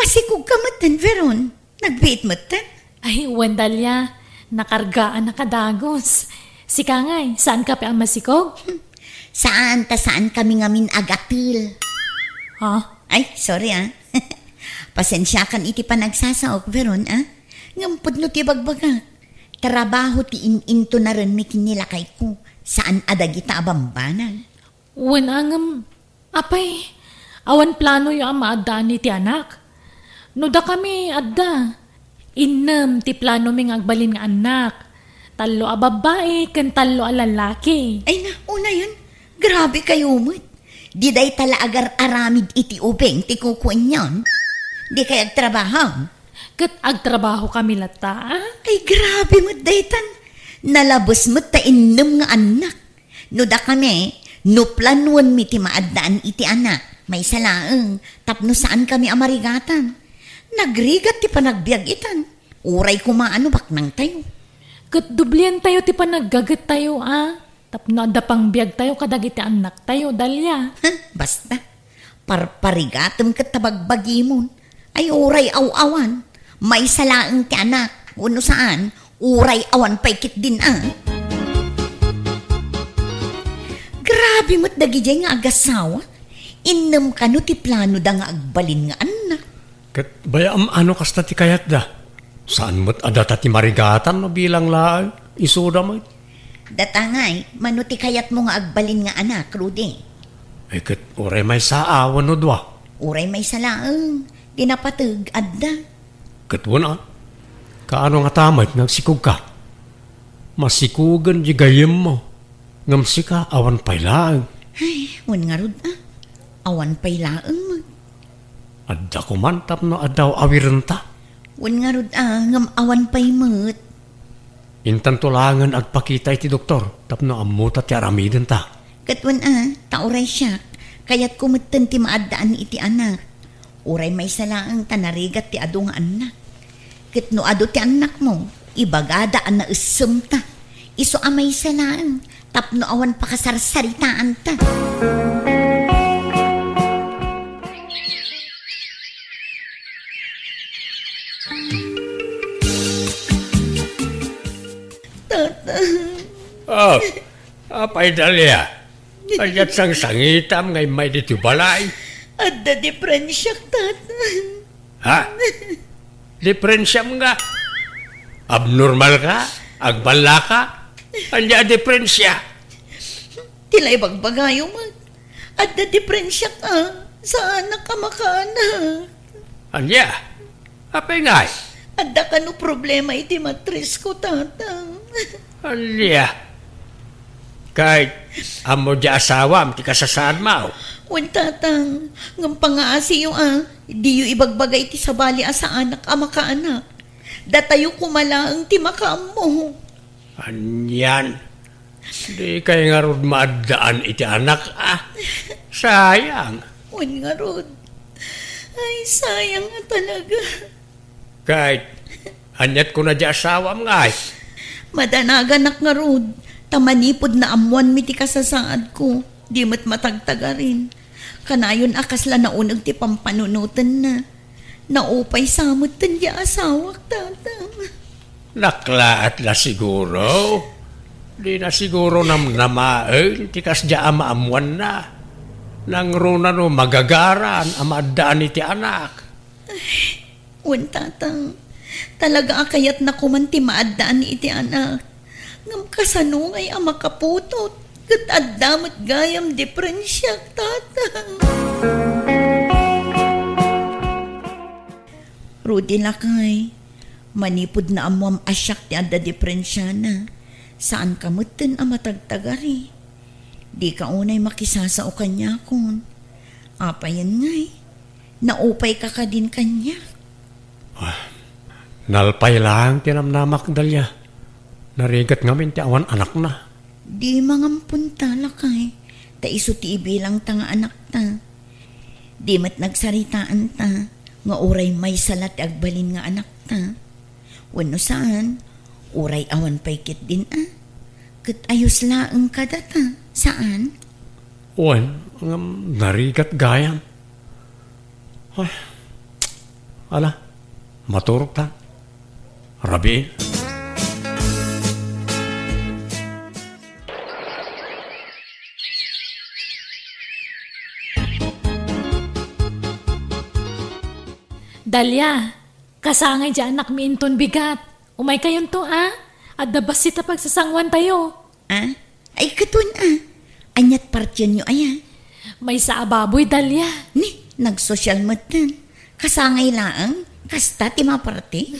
Masikog ka matan, Veron. Nagbiit matan. Ay, Wendalia, nakargaan na kadagos. Si Kangay, saan ka pa ang masikog? Saan kami ngamin agatil? Ha? Ay, sorry Pasensya kan iti panagsasaok, Veron Ngampod no ti bagbaga. Trabaho ti ininto na rin mi kinilakay ko. Saan adagita abambanan? Apay, awan plano yung amaadaan ni ti anak. No da kami adda. Innem ti plano ming agbalin nga anak. Talo a babae, kan talo a lalaki. Ay na, una yan. Grabe kayo mo't. Di day tala agar aramid iti ubeng ti kukuin yan. Di kay agtrabaho. Kat agtrabaho kami lata. Ay grabe mo't daytan. Nalabos mo't ta innem nga anak. No da kami, no planuan mi ti maadaan iti anak. May salaeng, tapno saan kami amarigatan. Nagrigat ti panagbiag itan. Uray kumaano baknang tayo. Kat dublian tayo ti panaggagat tayo Tapno ada pang biag tayo kadagiti anak tayo, Dalia. Basta, parparigatem kat tabagbagimon. Ay uray aw-awan. May salaeng ti anak. Uno saan, uray awan paikit din Grabe mo't dagijay nga agasawa. Innem ka no ti plano da nga agbalin nga anak. Kat bayam ano kasta ti kayat da? Saan mo't adata ti marigatan no bilang laang isuda mo? Datangay, mano ti kayat mo nga agbalin nga anak, Rudy. Ay kat uray may saawan no dwa. Uray may salaang, dinapatag adda. Kat wala, kaano nga tamay nagsikog ka? Masikugan di gayem mo. Ngamsi ka awan pay laang. Ay, wan nga Rud awan pay laang mo. Adda kumantap no addaw awirenta. Wan nga Rud ngam awan pay mo't. Intan tulangan agpakita iti doktor, tapno amuta ti aramiden ta. Katwan tauray siya, kayat kumatan ti maadaan iti anak. Uray may salaang tanarigat ti ado nga anak. Katno ado ti anak mo, ibagadaan na usum ta. Iso amay salaang, tapno awan pakasarsaritaan ta. Oh, apay Dalia. Ayat sang sangitam ngay may dito balay. Adda diferensyak, tata. Ha? Diferensyam nga. Abnormal ka? Agbala ka? Anya diferensya? Tila'y bagbagayo man. Adda diferensyak sa anak ka makaanak. Anya? Apay ngay? Adda ka no problema iti matris ko, tata. Anya? Kahit amo di asawam, ti kasasaan mo. Wan tatang, ngam pangaasi yung di yung ibagbagay ti sabali sa anak makaanak. Datayo kumalaang ti makaam mo. Anyan. Di kayo nga ron maadaan iti anak Sayang. Wan nga Rod. Ay, sayang nga talaga. Kahit anyat ko na di asawam nga Madanagan nga Rod. Tamanipod na amuan mi ti kasasaad ko. Di mat matagtaga rin. Kanayon akasla na unag ti pampanunutan na. Naupay samot tan di asawak, tatang. Naklaat la siguro. Di na siguro namnamain, tikas di amaamuan na. Nang runa no magagaran, amadaan iti anak. Wan tatang, talaga akayat na kumanti maadaan iti anak. Ngam kasanungay ang makaputot, kat addamat gayam diferensyak, tatang. Rudy lakay, manipod na amuam asyak ti adda diferensya na. Saan kamutin ang matagtagari? Di ka unay makisasao kanya kun. Apayan ngay, naupay ka ka din kanya. Nalpay lang tinamnamak dalya. Narigat ngamin ti awan anak na. Di mangampunta lakay, ta iso ti ibilang ta nga anak ta. Di mat nagsaritaan ta, nga uray may salat agbalin nga anak ta. Wano saan, uray awan paikit din Kat ayos laeng kada ta, saan? Wan, narigat gayam. Ala, maturog ta. Rabiin. Dalia, kasangay dyan anak mi inton bigat. Umay kayon to At dabas sita pagsasangwan tayo. Ay katun Anyat partyon nyo May sa ababoy, Dalia. Ni, nagsosyal matan. Kasangay laang, kasta ti maparte.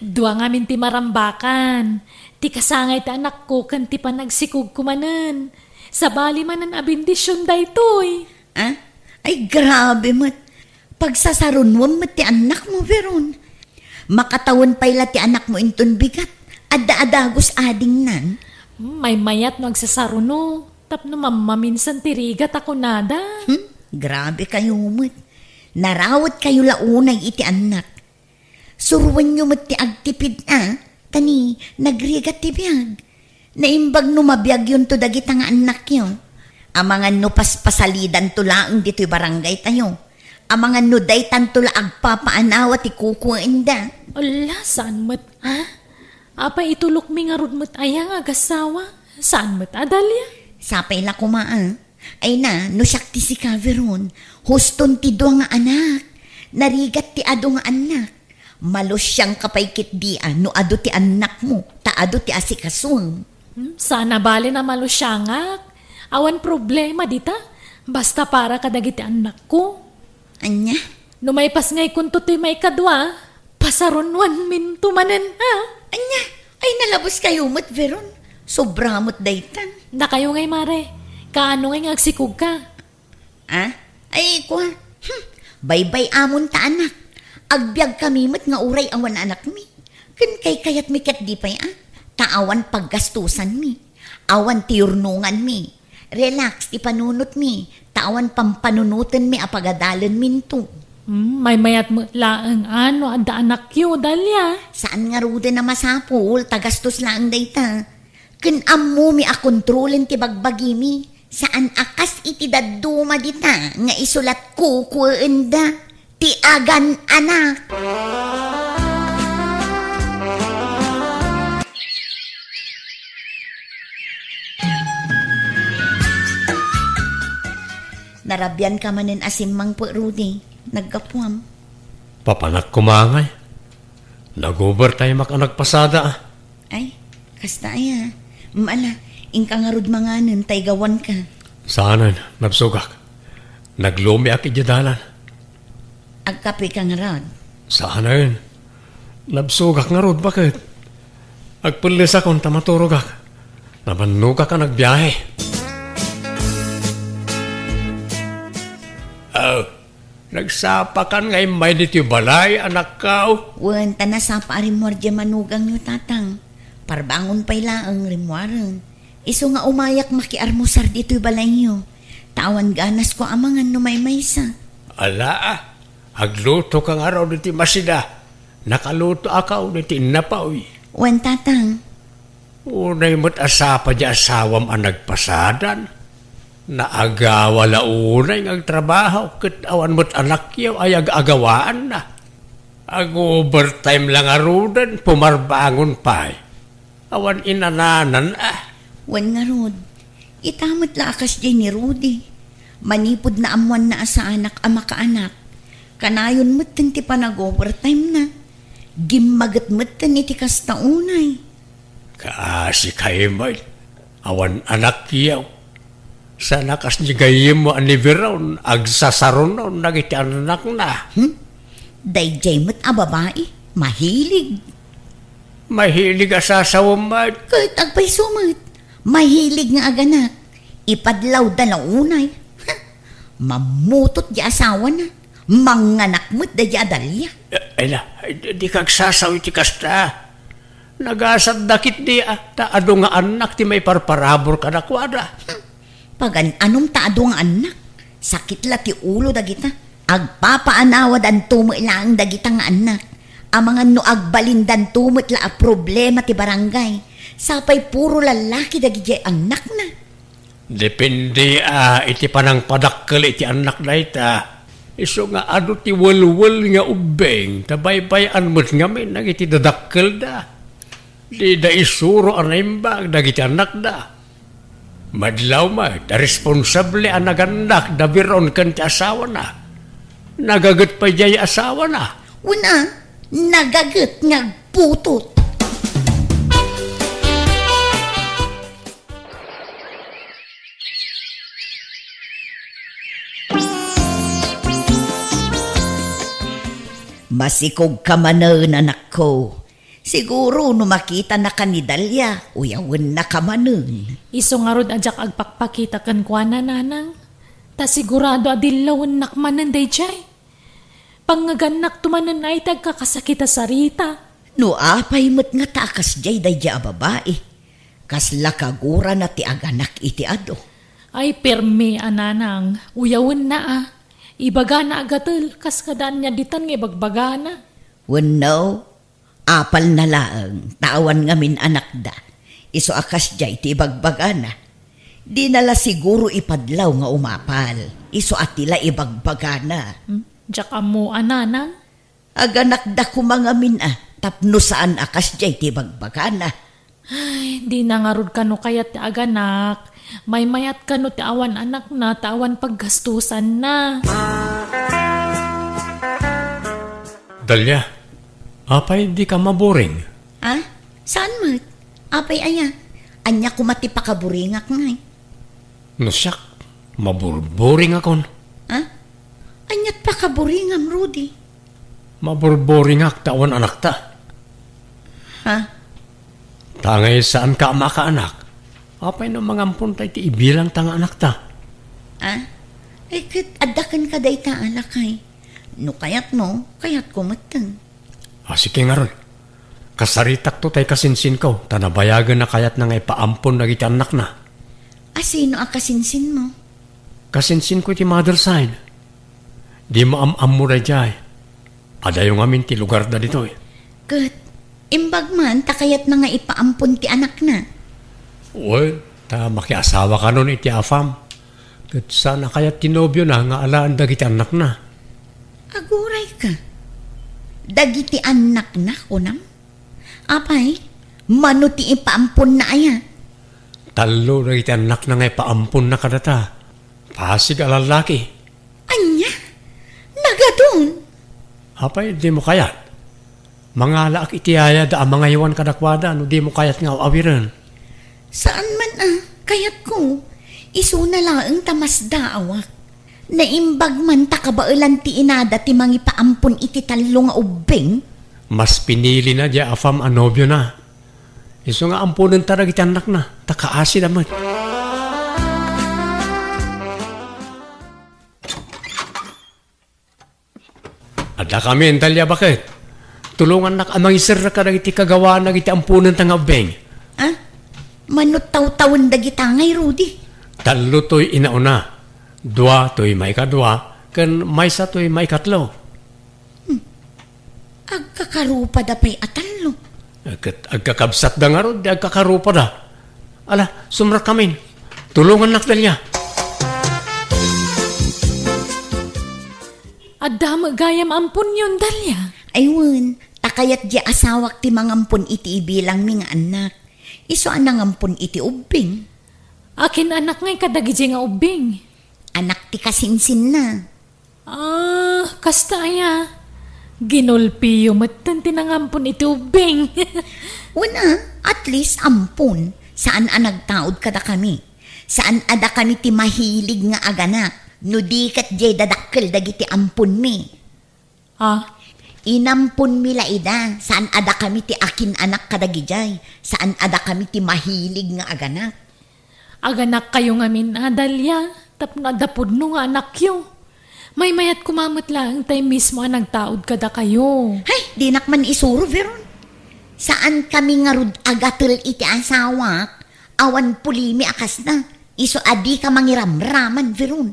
Dua nga min ti marambakan. Ti kasangay ti anak ko kan ti panagsikog kumanan. Sa bali manan abindisyon daytoy. Ay grabe mat. Pagsasarunwam mat ti anak mo, Veron. Makatawan payla ti anak mo inton bigat. Adda-adagos ading nan. May mayat no agsasaruno. Tapno mamaminsan tirigat ako nada. Grabe kayo mat. Narawat kayo launay iti anak. Suruan nyo mat ti agtipid Tani, nagrigat ti biyag. Naimbag no mabiyag yun to dagita nga anak yun. Amangan no paspasalidan to laang dito'y barangay tayo. Amangan no daytan to laag papaanawa ti kukuin da. Ala, saan mat Apa itulok mi nga rod mat ayang agasawa? Saan mat Dalia? Sapay la kumaa. Ay na, no siyak ti si Caveron. Huston ti do nga anak. Narigat ti ado nga anak. Malos siyang kapaykit di no ado ti anak mo. Taado ti asikasung. Sana bali na malusyangak. Awan problema dita. Basta para kadagiti anak ko. Anya? No may pasngay kunto ti may kadwa. Pasarunwan min tumanen Anya? Ay nalabos kayo mat, Veron. Sobramot daytan. Na kayo ngay mare. Kaano ngay agsikog ka? Ay ko Baybay amon ta anak. Agbyag kami mat nga uray awan anak mi. Kan kay kayat mi kat di pay Taawan paggastusan mi. Awan tiurnungan mi. Relax ti panunot mi. Taawan pampanunutan mi apagadalan minto. May mayat mo laang ano anda anak yo, Dalia. Saan nga rude na masapul, tagastos lang dayta. Kun ammo mi akontrolin ti bagbagi mi. Saan akas iti daduma dita nga isulat kukuenda ti agan anak. Narabyan ka manin asimang po, Rudy. Nagkapuam. Papanak kumangay. Nag-overtime ak nagpasada Ay, kasta Maala, ingka nga rod manganan, tay gawan ka. Saanan, nabsugak. Naglumi ak idyadalan. Agkape ka nga rod. Saanan, nabsugak nga rod, bakit? Agpulis akong tamaturog ak. Nabanuga ka nagbiyahe. Nagsapa kan ngay may dito balay, anak ka. Wan, tanasa pa rimwar dya manugang nyo tatang. Parbangon pa'y laang rimwaran. Iso nga umayak makiarmusar dito'y balay nyo. Tawan ganas ko amangan no may maysa. Ala agluto ka nga raw dito masida. Nakaluto akaw dito napawi. Wan, tatang. Unay mo't asapa dya asawam ang nagpasadan. Naagawa launay ng trabaho. Kit awan mo't anak yaw ay agawaan na. Ag-overtime lang arudan, pumarbangon pa. Awan inananan Wan nga rod, itamot lakas dyan ni Rudy. Manipod na amuan na asa anak ama kaanak. Kanayon mo't ti pa nag-overtime na. Gimagat mo't iti kastaunay. Kaasi kayo mo. Awan anak yaw. Sa nakas ni gayim mo anibiron, agsasaron nun, nagiti anak na. Dayjay mo't babae, mahilig. Mahilig asasawam mo. Kahit agpay sumat, mahilig nga aganak. Ipadlaw dalaunay. Mamutot di asawa na. Manganak mo't da di adalya. Ay na, di kagsasaw iti kasta. Nagasad dakit di taado nga anak ti may parparabor ka na kwada. Pagan anong taado nga anak? Sakit la ti ulo dagita. Agpapaanawad ang tumilang dagita nga anak. Amangan no agbalindan tumot la a problema ti barangay. Sapay puro lalaki dagiti anak na. Depende iti panang padakkel iti anak na ita. Iso nga ano ti walwal nga ubeng, tabaybayan mo't ngamin, nagiti dadakkel da. Di da isuro anaimbag, nagiti anak da. Madlaw ma, da responsable ang naganak, da biron kan ti asawa na. Nagagat pa jay asawa na. Una, nagagat nga putot. Masikog ka manan, anak ko. Siguro no makita na ka ni Dalia, uyawan na ka manan. Iso nga rod ajak agpakpakita kan kwa na nanang. Ta sigurado adilawan nakmanan day jay. Pangaganak tumanan ay tagkakasakita sa Rita. No apay mo't nga takas jay daya babae. Kas lakagura na ti aganak iti ado. Ay permi ananang, uyawan na Ibaga na agatel, kas kadaan niya ditan nga ibagbaga na. Wano, apal na laang, tawan ngamin anak da. Iso akas jay ti ibagbaga na. Di nala siguro ipadlaw nga umapal. Iso atila ibagbaga na. Diyak mo ananang. Aganak da kumangamin tapno saan akas jay ti ibagbaga na. Ay, di nangarod ka no kayat ti aganak. May mayat ka no ti awan anak na, tawan paggastusan na. Dalia, apay di ka maboring. Ha? Saan mo? Apay aya. Anya kumati pa kaburingak nga Nasyak, maburboring akon. Ha? Anyat pa kaburingam, Rudy. Maburboring ak tawan anak ta. Ha? Tangay saan ka makaanak? Apay no mangampun tayo ti ibilang tanga anak ta. Ha? Kat adakan ka day ta alakay. No kayat kumatang. Sige nga ron. Kasaritak to tayo kasinsin ko. Tanabayagan na kayat na nga ipaampon na iti anak na. Sino akasinsin mo? Kasinsin ko iti mother side. Di maam-am mo na jay. Adayo ngamin ti lugar da dito Kat, imbag man, takayat na nga ipaampon ti anak na. Well, ta makiasawa ka nun iti afam. Kat sana kaya tinobyo na nga alaan dagiti anak na. Aguray ka. Dagiti anak na, kunam? Apay, mano ti ipaampon na aya. Talo dagiti anak na nga ipaampon na kadata. Pasig alalaki. Anya? Nagadun? Apay, di mo kayat. Mga laak itiyaya da mga iwan kadakwada no di mo kayat nga awiran. Saan man kayat ko, iso na lang tamas daawak. Naimbag man takabailan ti inada ti mangi paampon iti talo nga ubeng. Mas pinili na diya afam anobyo na. Iso nga ampunan tarag iti anak na, takaasi naman. Ada kami, Dalia, bakit? Tulungan na amang isir na ka iti kagawa na iti ampunan tanga ubeng. Ha? Manot taw-tawon dagita ngay, Rudy. Talo to'y inauna. Dua to'y may kadwa. Kan may sa to'y may katlo. Agkakarupa da pa'y atalo. Agkakabsat da nga ro, di agkakarupa da. Ala, sumrat kami. Tulungan nak Dalia. Adda magayam ampun yun, Dalia. Ayun, takayat di asawak ti mangampon iti ibilang mi nga anak. Iso anang ampon iti ubing. Akin anak ngay kadagiti nga ubing. Anak ti kasinsin na. Kasta aya. Ginulpi yung matan tinangampon iti ubing. Una, at least ampon. Saan nagtaod kada kami? Saan ada kami ti mahilig nga aganak? No di kat jay dadakkel dagiti ampon mi. Inampun mila ida, saan ada kami ti akin anak kadagijay, saan ada kami ti mahilig nga aganak. Aganak kayo ngamin, Dalia, tapno adapod no nga anak yo. May mayat kumamot lang, tayo mismo nagtaod kada kayo. Hay, di nakman isuro, Veron. Saan kami nga rud agatul iti asawak, awan pulimi akas na, iso adi ka mangiramraman, Veron.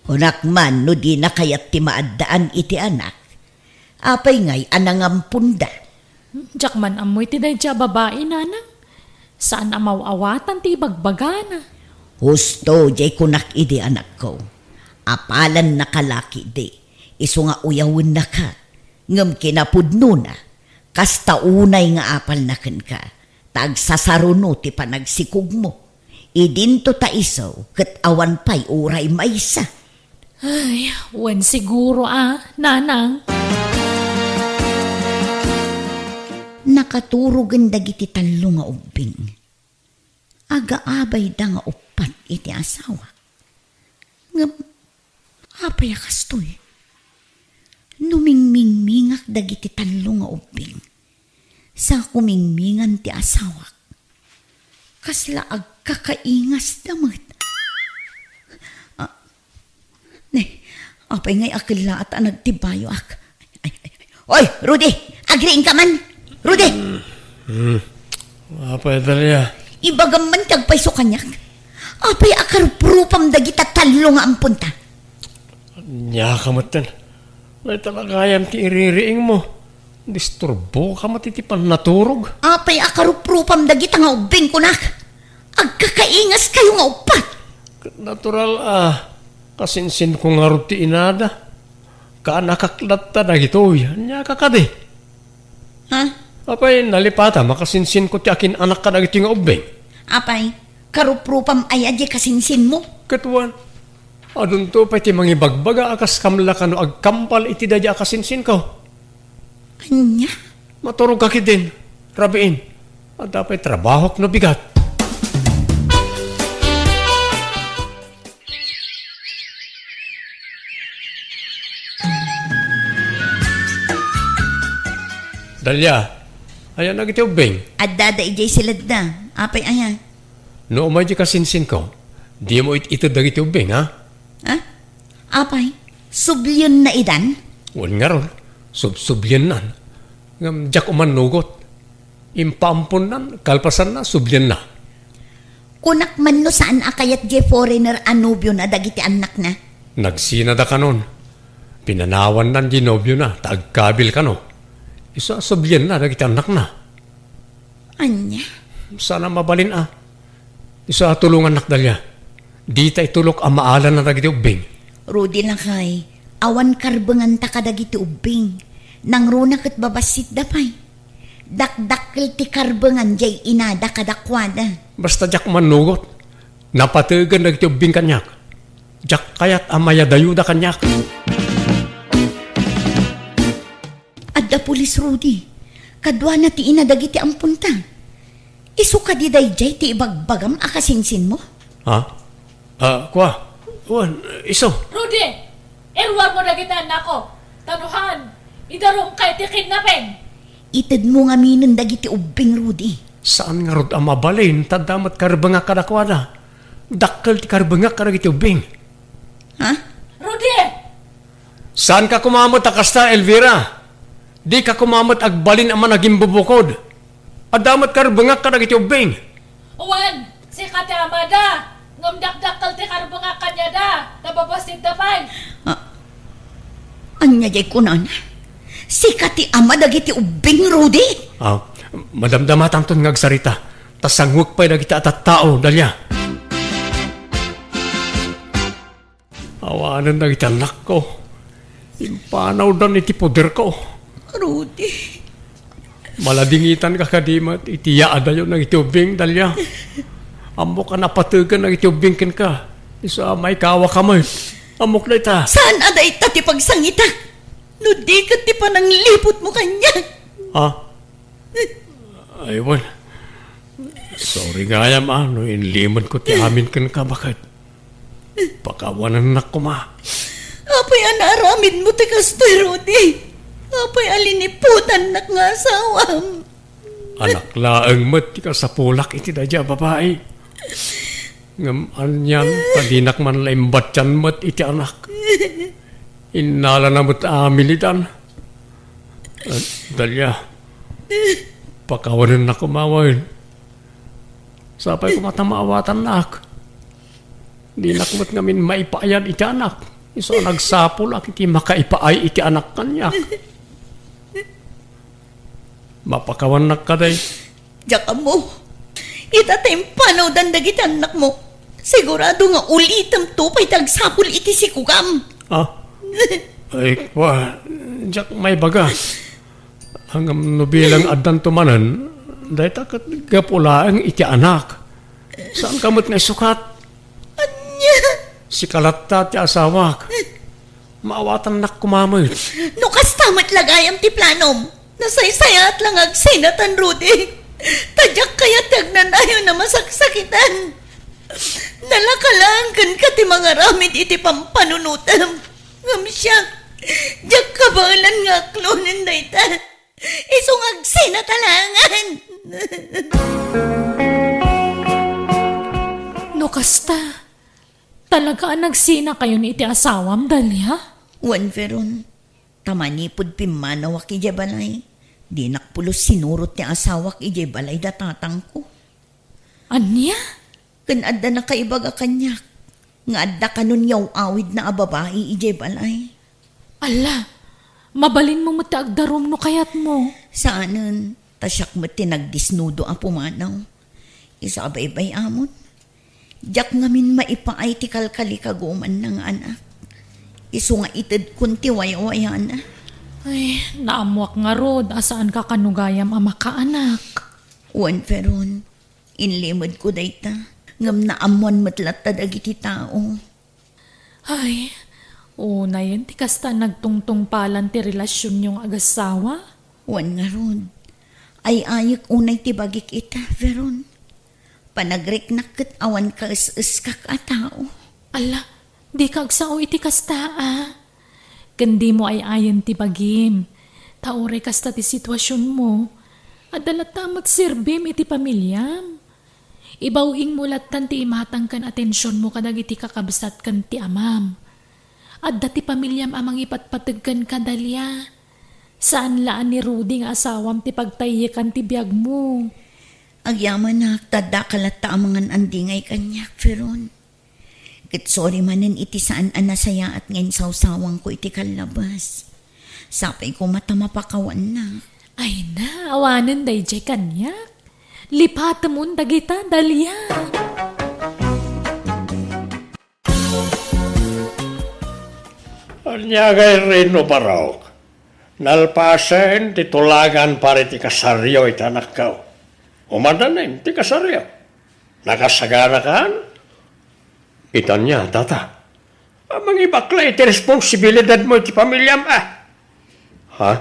Unak man, no di na kayat ti maaddaan iti anak. Apay ngay, anangampunda. Diyak man amoy ti day babae nanang. Saan amaw-awatan ti bagbagana? Husto, jay kunak idi anak ko. Apalan na kalaki di. Iso nga uyawin na ka. Ngam kinapudno na. Kasta unay nga apal na kan ka. Tag sasaruno ti panagsikog mo. Idinto ta iso, kat awan pa'y uray maysa. Ay, wen siguro nanang. Nakaturugan dagiti tallo nga ubing. Aga-abay da nga upat iti asawa. Nga, apay akastoy. Numingmingmingak dagiti tallo nga ubing. Sa kumingmingan ti asawa. Kasla agkakaingas damat. Apay ngay akila at nagtibayo ak. Oy, Rudy! Agriin ka man! Rudy! Apay, Dalia. Ibagam man tagpayso kanyak. Apay akarupam dagita talo nga ang punta. Nya ka matan. May talagayan ti iririing mo. Disturbo ka matitipan naturog. Apay akarupam dagita nga ubing kunak. Agkakaingas kayo nga upat. Natural kasinsin ko nga ruti inada. Kaanakaklat ta na gitoy. Nya ka kadi. Ha? Apay, nalipata, makasinsin ko ti akin anak ka na iti nga ubing. Apay, karupam ayadya kasinsin mo. Katuan, adun to pa iti mangibagbaga akas kamla ka no agkampal iti dadya akasinsin ko. Anya? Maturog ka din, rabiin. At dapat trabahok no bigat. Dalia, ayan na iti ubing. At dada ijay silad na. Apay ayan. No umay di kasinsin ko, di mo ito dagiti ubing, ha? Ha? Apay, sublyon na idan? Wan nga ron, sublyan nan. Ngam jak uman nugot. Impampon nan, kalpasan na, sublyan na. Kunak man no saan akayat jay foreigner anubyo na dagiti anak na? Nagsinada ka nun. Pinanawan nan di nobyo na, taagkabil ka no. Isa sublyan na, dagiti anak na. Anya? Sana mabalin Isa tulungan nak dalya. Di tay tulok ang maalan na dagiti ubing. Rudy lang kay, awan karbangan ta kadagiti ubing. Nang runa kat babasit dapay. Dakdakkel ti karbangan jay inada kadakwada. Basta jak manugot. Napatugan dagiti ubing kanyak. Jak kayat amaya dayuda kanyak. Adda pulis Rudy, kadwa na ti inadagiti ang punta. Isu ka di dayjay ti ibagbagam akasinsin mo? Ha? Kwa? Wan, iso. Rudy, erwar mo na kita anak ko. Tanuhan, idarong kay ti kidnapin. Itid mo nga minin dagiti ubing Rudy. Saan nga rod ang mabalin? Tadamat karbanga kadakwada. Dakkel ti karbanga kadagiti ubing. Ha? Rudy! Saan ka kumamot akasta, Elvira? Di ka kumamot agbalin ang managing bubukod. Adamat karbanga kadagiti ubing. Uwan, si Kati Amada. Ngumdak-dakal ti karbanga kanya da. Nababasit da pay. Anya jay kunan. Sikati ama dagiti ubing Rudy. Madamdamatan ton ngagsarita. Tasangwag pa'y dagiti atat tao, dalya. Awanan dagiti anak ko. Impanaw dan iti poder ko. Rudy. Maladingitan ka kadimat, iti yaada yun ng itubing, dalya. Amok ka napatugan ng itubing kin ka. Isa may kawa ka mo. Amok na ita. Saan aday ta ti pagsangita? No di ka ti panang lipot mo kanya. Aywan. Sorry nga yan, no inlimon ko ti amin kin ka, bakit? Pakawanan na ko, ma. Apay anaramid mo ti kastoy, Rudy. Apay aliniputan nak nga asawam. Anak laeng mat, ti ka sa pulak iti dadya babae. Ngam anyan, padinak man laimbat yan mat iti anak. Inala na mat amilitan. Dalya, pakawanan na kumawain. Sapay kumatamawatan na ak. Di nakmat ngamin maipayan iti anak. Iso nagsapul ak iti makaipaay iti anak kanyak. Mapakawan na ka day. Diyak mo. Itatay panaw dandag iti anak mo. Sigurado nga ulitam to pa'y tagsapul iti si Kugam. Ah? Ay, kwa, jak may baga. Hanggang nubilang adan tumanan, dahil takat gapula ang iti anak. Saan kamot nga sukat? Anya, Si Kalatta ti asawak. Maawatan nak kumamit. no kastamat lagayam ti planom. Nasaysayat lang ag sinatan Rudy. Tadyak kaya tagnanayo na masaksakitan. Nalakalaan kan ka ti mga ramid iti pampanunutam. Ngam siya, diyak kabalan nga klonin na ita. Isong ag sinatalangan. No kasta, talaga nagsina kayo ni iti asawam, Dalia? Wan veron, tamanipod pimanawak ije balay. Di nakpulos sinurot ni asawak ije balay datatang ko. Anya? Kan adda na kaibaga kanyak. Nga adda kanun yaw awid na ababae ije balay. Ala, mabalin mo mataagdarom no kayat mo. Saanan, tasyak mo tinagdisnudo ang pumanaw. Isa abay-bay amon. Diyak ngamin maipaay ti kalkali kaguman ng anak. Isu nga itid kunti waya-waya na. Ay, naamuak nga rod, asaan ka kanugayam ama ka anak. Wan peron, inlimod ko dayta. Ngam na amuan matlatad agiti tao. Ay, una yan, ti kasta nagtungtong palan ti relasyon yung agasawa. Wan nga ron. Ay ayik unay ti bagik ita, veron. Panagriknak ket awan ka is kak a tao. Ala, di ka agsao iti kasta Kandi mo ay ayan ti bagim. Taore kasta ti sitwasyon mo. Adalat tamat sirbim iti pamilyam. Ibawing mulatan ti imatang kan atensyon mo kadag iti kakabsat kan ti amam. Adda ti pamilyam amang ipatpatag kan kadalya. Saan laan ni Rudy nga asawam ti pagtayikan ti biyag mo. Agyaman na tada kalata amangan andingay kanyak, Feron. Ket sorry manen iti saan anasaya at ngayon sawsawang ko iti kalabas. Sapay ko mata mapakawan na. Ay na, awanan day jay kanyak. Lipatamon dagita, Dalia. Anyagay rino paraw. Nalpasen titulagan pare ti kasaryo iti anak kao. Umadanin ti kasaryo. Nakasagana kan? Itan niya, tata. Amang ibakla iti responsibilidad mo iti pamilyam Ha?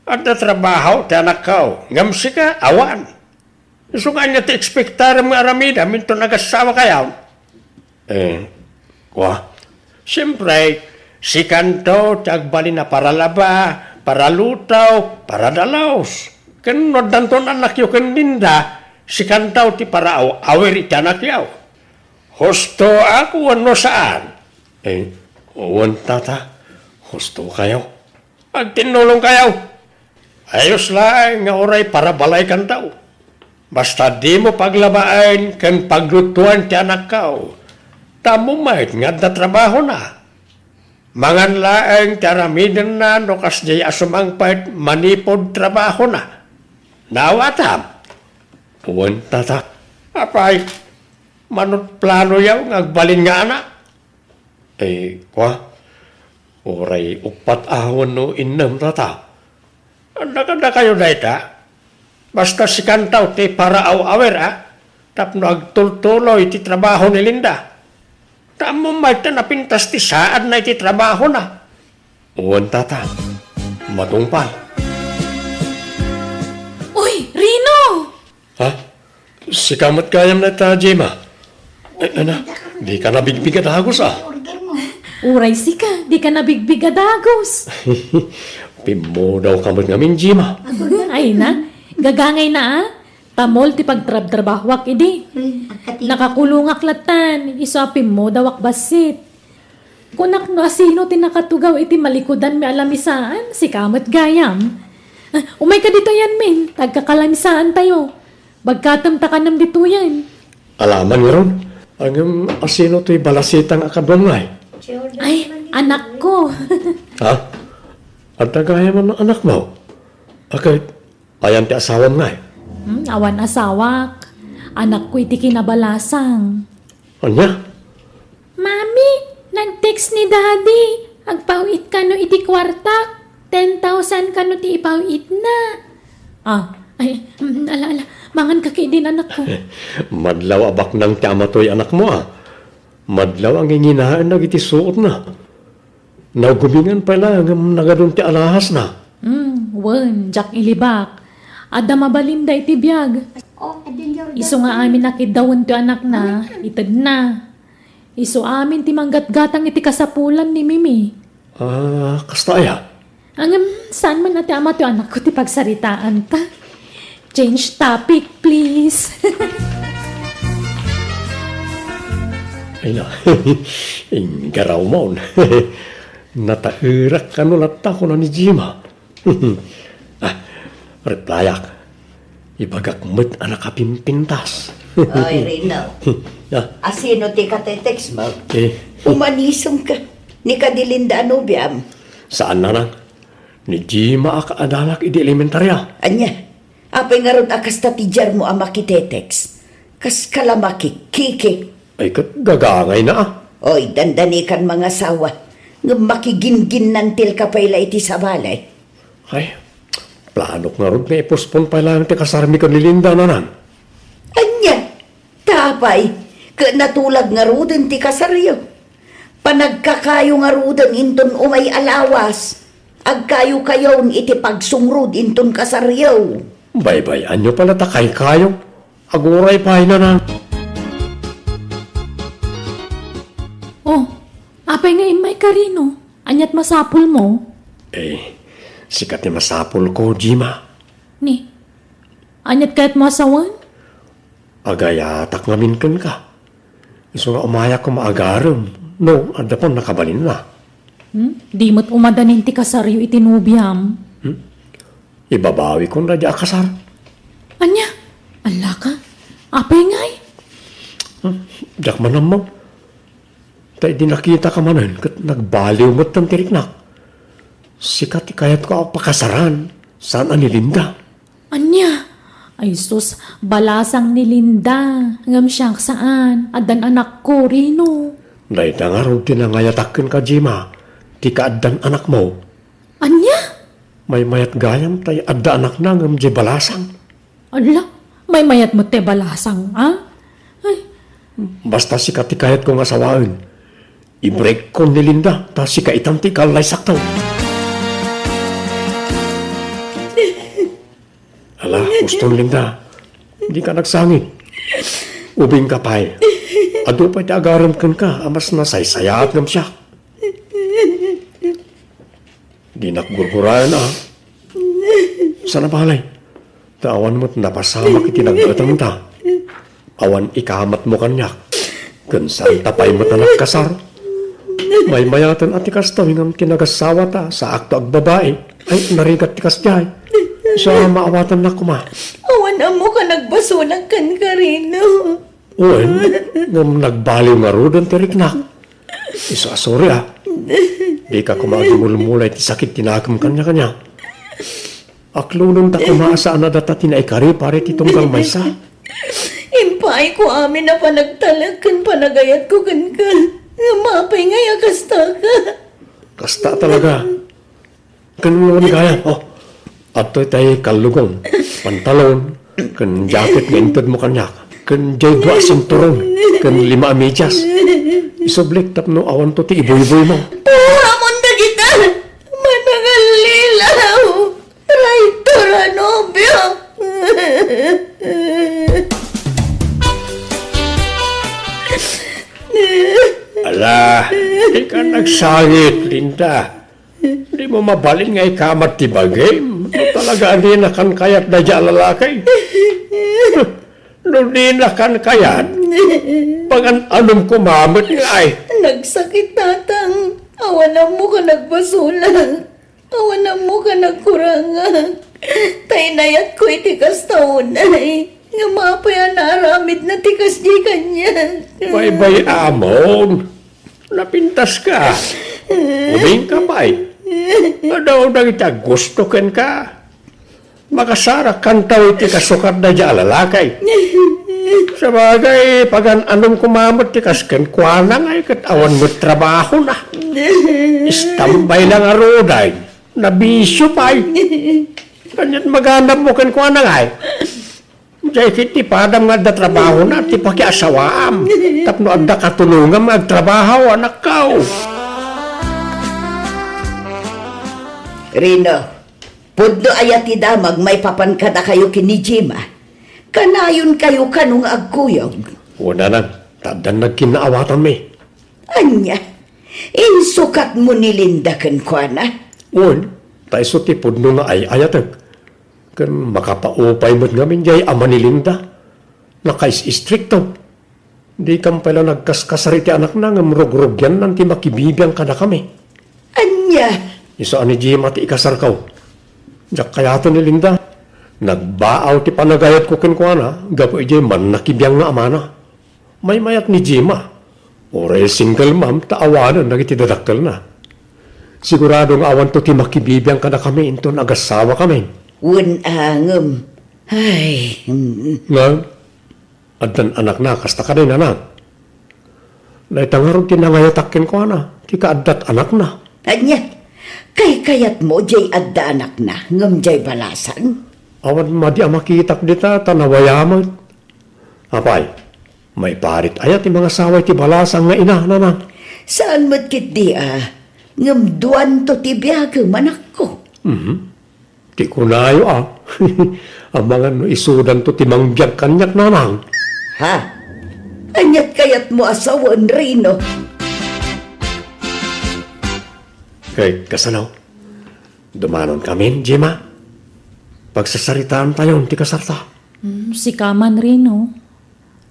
At na trabaho ti anak kao. Ngamsi ka, awan. Isungan niya ti ekspektar mo aramida minto nagasawa kayaw. Siyempre, si kanto ti agbali na para laba, para lutaw, para dalaws. Kanunod danton anak yo kaninda, si kantaw ti para awer iti anak yaw. Husto ako ano saan? Uwan tata, husto kayo. Agtinulong kayo. Ayos lang nga oray para balay kantaw. Basta di mo paglabaan kan paglutuan ti anak kao. Tamo mahit nga da trabaho na. Mangan laeng ti aramidan na no kasjay asumang pahit manipod trabaho na. Nawatam. Uwan tata. Apay, manot plano yaw ngagbalin nga anak. Oray upat ahon no innam tata. Anda kayo na ita. Basta si kantaw ti para awer tapno agtultuloy ti trabaho ni Linda. Tamo may napintas ti saan na iti trabaho na. Uwan tata, matungpal. Uy, Rino! Ha? Si kamat kayam na ta, Jema. Di ka nabigbigad hagos Uray sika, di ka nabigbig adagos. Pimo daw kamat ngamin, Jema. Ay na, gagangay na Tamol ti pagtrabahwak idi. Nakakulungak latan, isapim mo dawak basit. Kunak no asino ti nakatugaw iti malikudan mi alamisaan, si kamot gayam. Umay ka dito yan, min. Tagkakalamisaan tayo. Bagkatam takanam dito yan. Alaman nga ron, ang asino to'y balasitang akadwangay. Ay, anak ko. Ha? At nagaya man ng anak mo? Akit, ayan ti asawan nga Awan asawak. Anak ko iti kinabalasang. Anya? Mami, nag-text ni Daddy. Agpawit ka no iti kwarta. 10,000 ka no ti ipawit na. Ala. Mangan ka kay din anak ko. Madlaw abak nang tiamatoy anak mo Madlaw ang inginahan na iti suot na. Nagumingan pala ng nagadun ti alahas na. Jack ilibak. Ada mabalinda iti biyag. Iso nga amin nakidawon ti anak na, itad na. Iso amin ti manggat-gatang iti kasapulan ni Mimi. Kastaya? Saan man natin ama ti anak ko ti pagsaritaan ta? Change topic, please. Ay na, garaw mo. Natairak ka no latta ko na ni Jima. Replayak. Ibagak mo't anak kapimpintas. Ay, Rino. Asino ti katetext mo? Umanisong ka. Ni Kadilinda Anubiam. Saan na nang? Ni Jima akaadalak idi elementarya. Anya, apay nga ron akas tatijar mo ang makitetext. Kas kalamaki, kiki. Ay gagangay na Oy, dandanikan mga sawa. Nga makigingin nantil ka pala iti sa balay. Ay, planok nga ron nga ipospon pa lang ti kasarmi ka ni Linda na nan. Anya, tapay, ka natulag nga ruden ti kasaryo. Panagkakayo nga ruden inton umay alawas. Agkayo-kayon iti pagsungrud inton kasaryo. Baybayan nyo pala takay kayo. Aguray pa na nan. Apay nga imay karino. Anyat masapul mo. Sikat ni masapul ko, Jima. Ni, anyat kahit masawan? Agayatak ngamin kan ka. Iso nga umaya ko maagaram. No, ada pang nakabalin na. Di mo't umadanin ti kasaryo itinubiam. Ibabawi ko na di akasar. Anya, ala ka? Apay nga'y? Diyak manamang. Tay di nakita ka manan kat nagbaliw mo't ng tiriknak. Sikat kayat ko ako pakasaran. Saan ni Linda? Anya, ay sus, balasang ni Linda. Ngam siyang saan? Adan anak ko, Rino. Dahil na nga rin tinangayatakin ka, Jima. Di ka adan anak mo. Anya? May mayat gayam tayo adda anak na ngam di balasang. Ala, may mayat mo te balasang, ha? Ay, Basta sikat kayat ko nga sawaan. I-break ko ni Linda, ta si kaitam ti kalay saktaw. Ala, gustong Linda. Di ka nagsangit. Ubing ka pa'y. Ado pa'y agaram kan ka, amas nasaysayat ngam siya. Di nakgurgurayan Sana balay. Tawan mo't napasama kiti nagbatang ta. Awan ikamat mo kanyak. Kansan tapay mo tanak kasar. May mayatan at ikas tawing ang kinagasawa ta sa akto ag babae. Ay, narigat ikas jay. Sa maawatan na kuma. Awan na mo ka nagbasulang kan ka rin, no? Uwan, ngam nagbaliw nga rudan tiriknak. Isa sorry Di ka kumagimulmulay ti sakit tinakam kanya-kanya. Aklunong ta kumaasaan na data tinaikari pare titunggal maysa. Impay ko amin na panagtalag kan panagayat ko kan ka. Mapay ngaya kasta ka. Kasta talaga. Kanulan kaya. Ato'y tayo kalugong. Pantalon. Kan jacket nga intod mo kanyak. Kan jay dua sinturon. Kan 5 medyas. Isoblik tapno awan to ti iboy-boy mo. Puhamon na kita. Managal lilaw. Traitora nobyo. Ala, di ka nagsangit, Linda. Di mo mabalin nga ikamat ti bagay. No talaga di na kan kayat na dya lalakay. No di na kan kayat. Pangan anong kumamot nga ay. Nagsakit tatang. Awanan mo ka nagbasulang. Awanan mo ka nagkurangan. Tainayat ko itikas taon ay. Nga mapaya naramid na tikas di kanya. Bay-bay amon. Napintas ka. Uming ka pa'y. Adaw na kita gusto ken ka. Makasara kantaw iti kasukat na dya lalakay. Sa bagay, pag anong kumamot ti kasken kwa lang ay kat awan mo trabaho na. Istambay lang aroday. Nabisyo pa ay. Kanyan maghanap mo kan kwa lang ay. Jay kiti padam nga da trabaho na ti pakiasawaam. Tapno adda katulungan magtrabaho anak kao. Rino, pudno ayati damag may papankada kayo kini Jima. Kanayon kayo kanong agkuyog. Una na, tadan nagkinaawatan mi. Anya, insukat mo ni Linda kan kwa na. Un, tayo so ti pudno nga ay ayatag. Kan makapaupay mo't ngamin jay ama ni Linda. Nakais-istrikto. Di kam pala nagkaskasari ti anak na nga murog-rog yan nang ti makibibiyang ka na kami. Anya, Isa ni Jim at ikasar kaw. Diyak kayato ni Linda. Nagbaaw ti panagayat ko kenkwana. Gapo ijay man nakibiyang nga amana. May mayat ni Jima. Oray single mom taawanan nagiti dadakkel na. Siguradong awan to ti makibibiyang ka na kami into nagasawa kami. unangem. Ay, Nga, adan anak na, kasta ka rin anak. Naitangarong tinangayatakkin ko na, ti kaadat anak na. anya, kay kayat mo jay adda anak na, ngem jay balasan. Awan madi makitak dita, tanawayaman. Apay, may parit ayat ti mga saway ti balasang nga ina na. Saan mo't kit di ngem duwan to ti biyag manak ko. Ti kunayo Ang mga no isudan to ti mangbiyag kanyak nanang. Ha? Anyat kayat mo asawan Rino. Kay kasanaw, dumanon kami, Jima. Pagsasaritaan tayo, ti kasarta. Si Kaman Rino.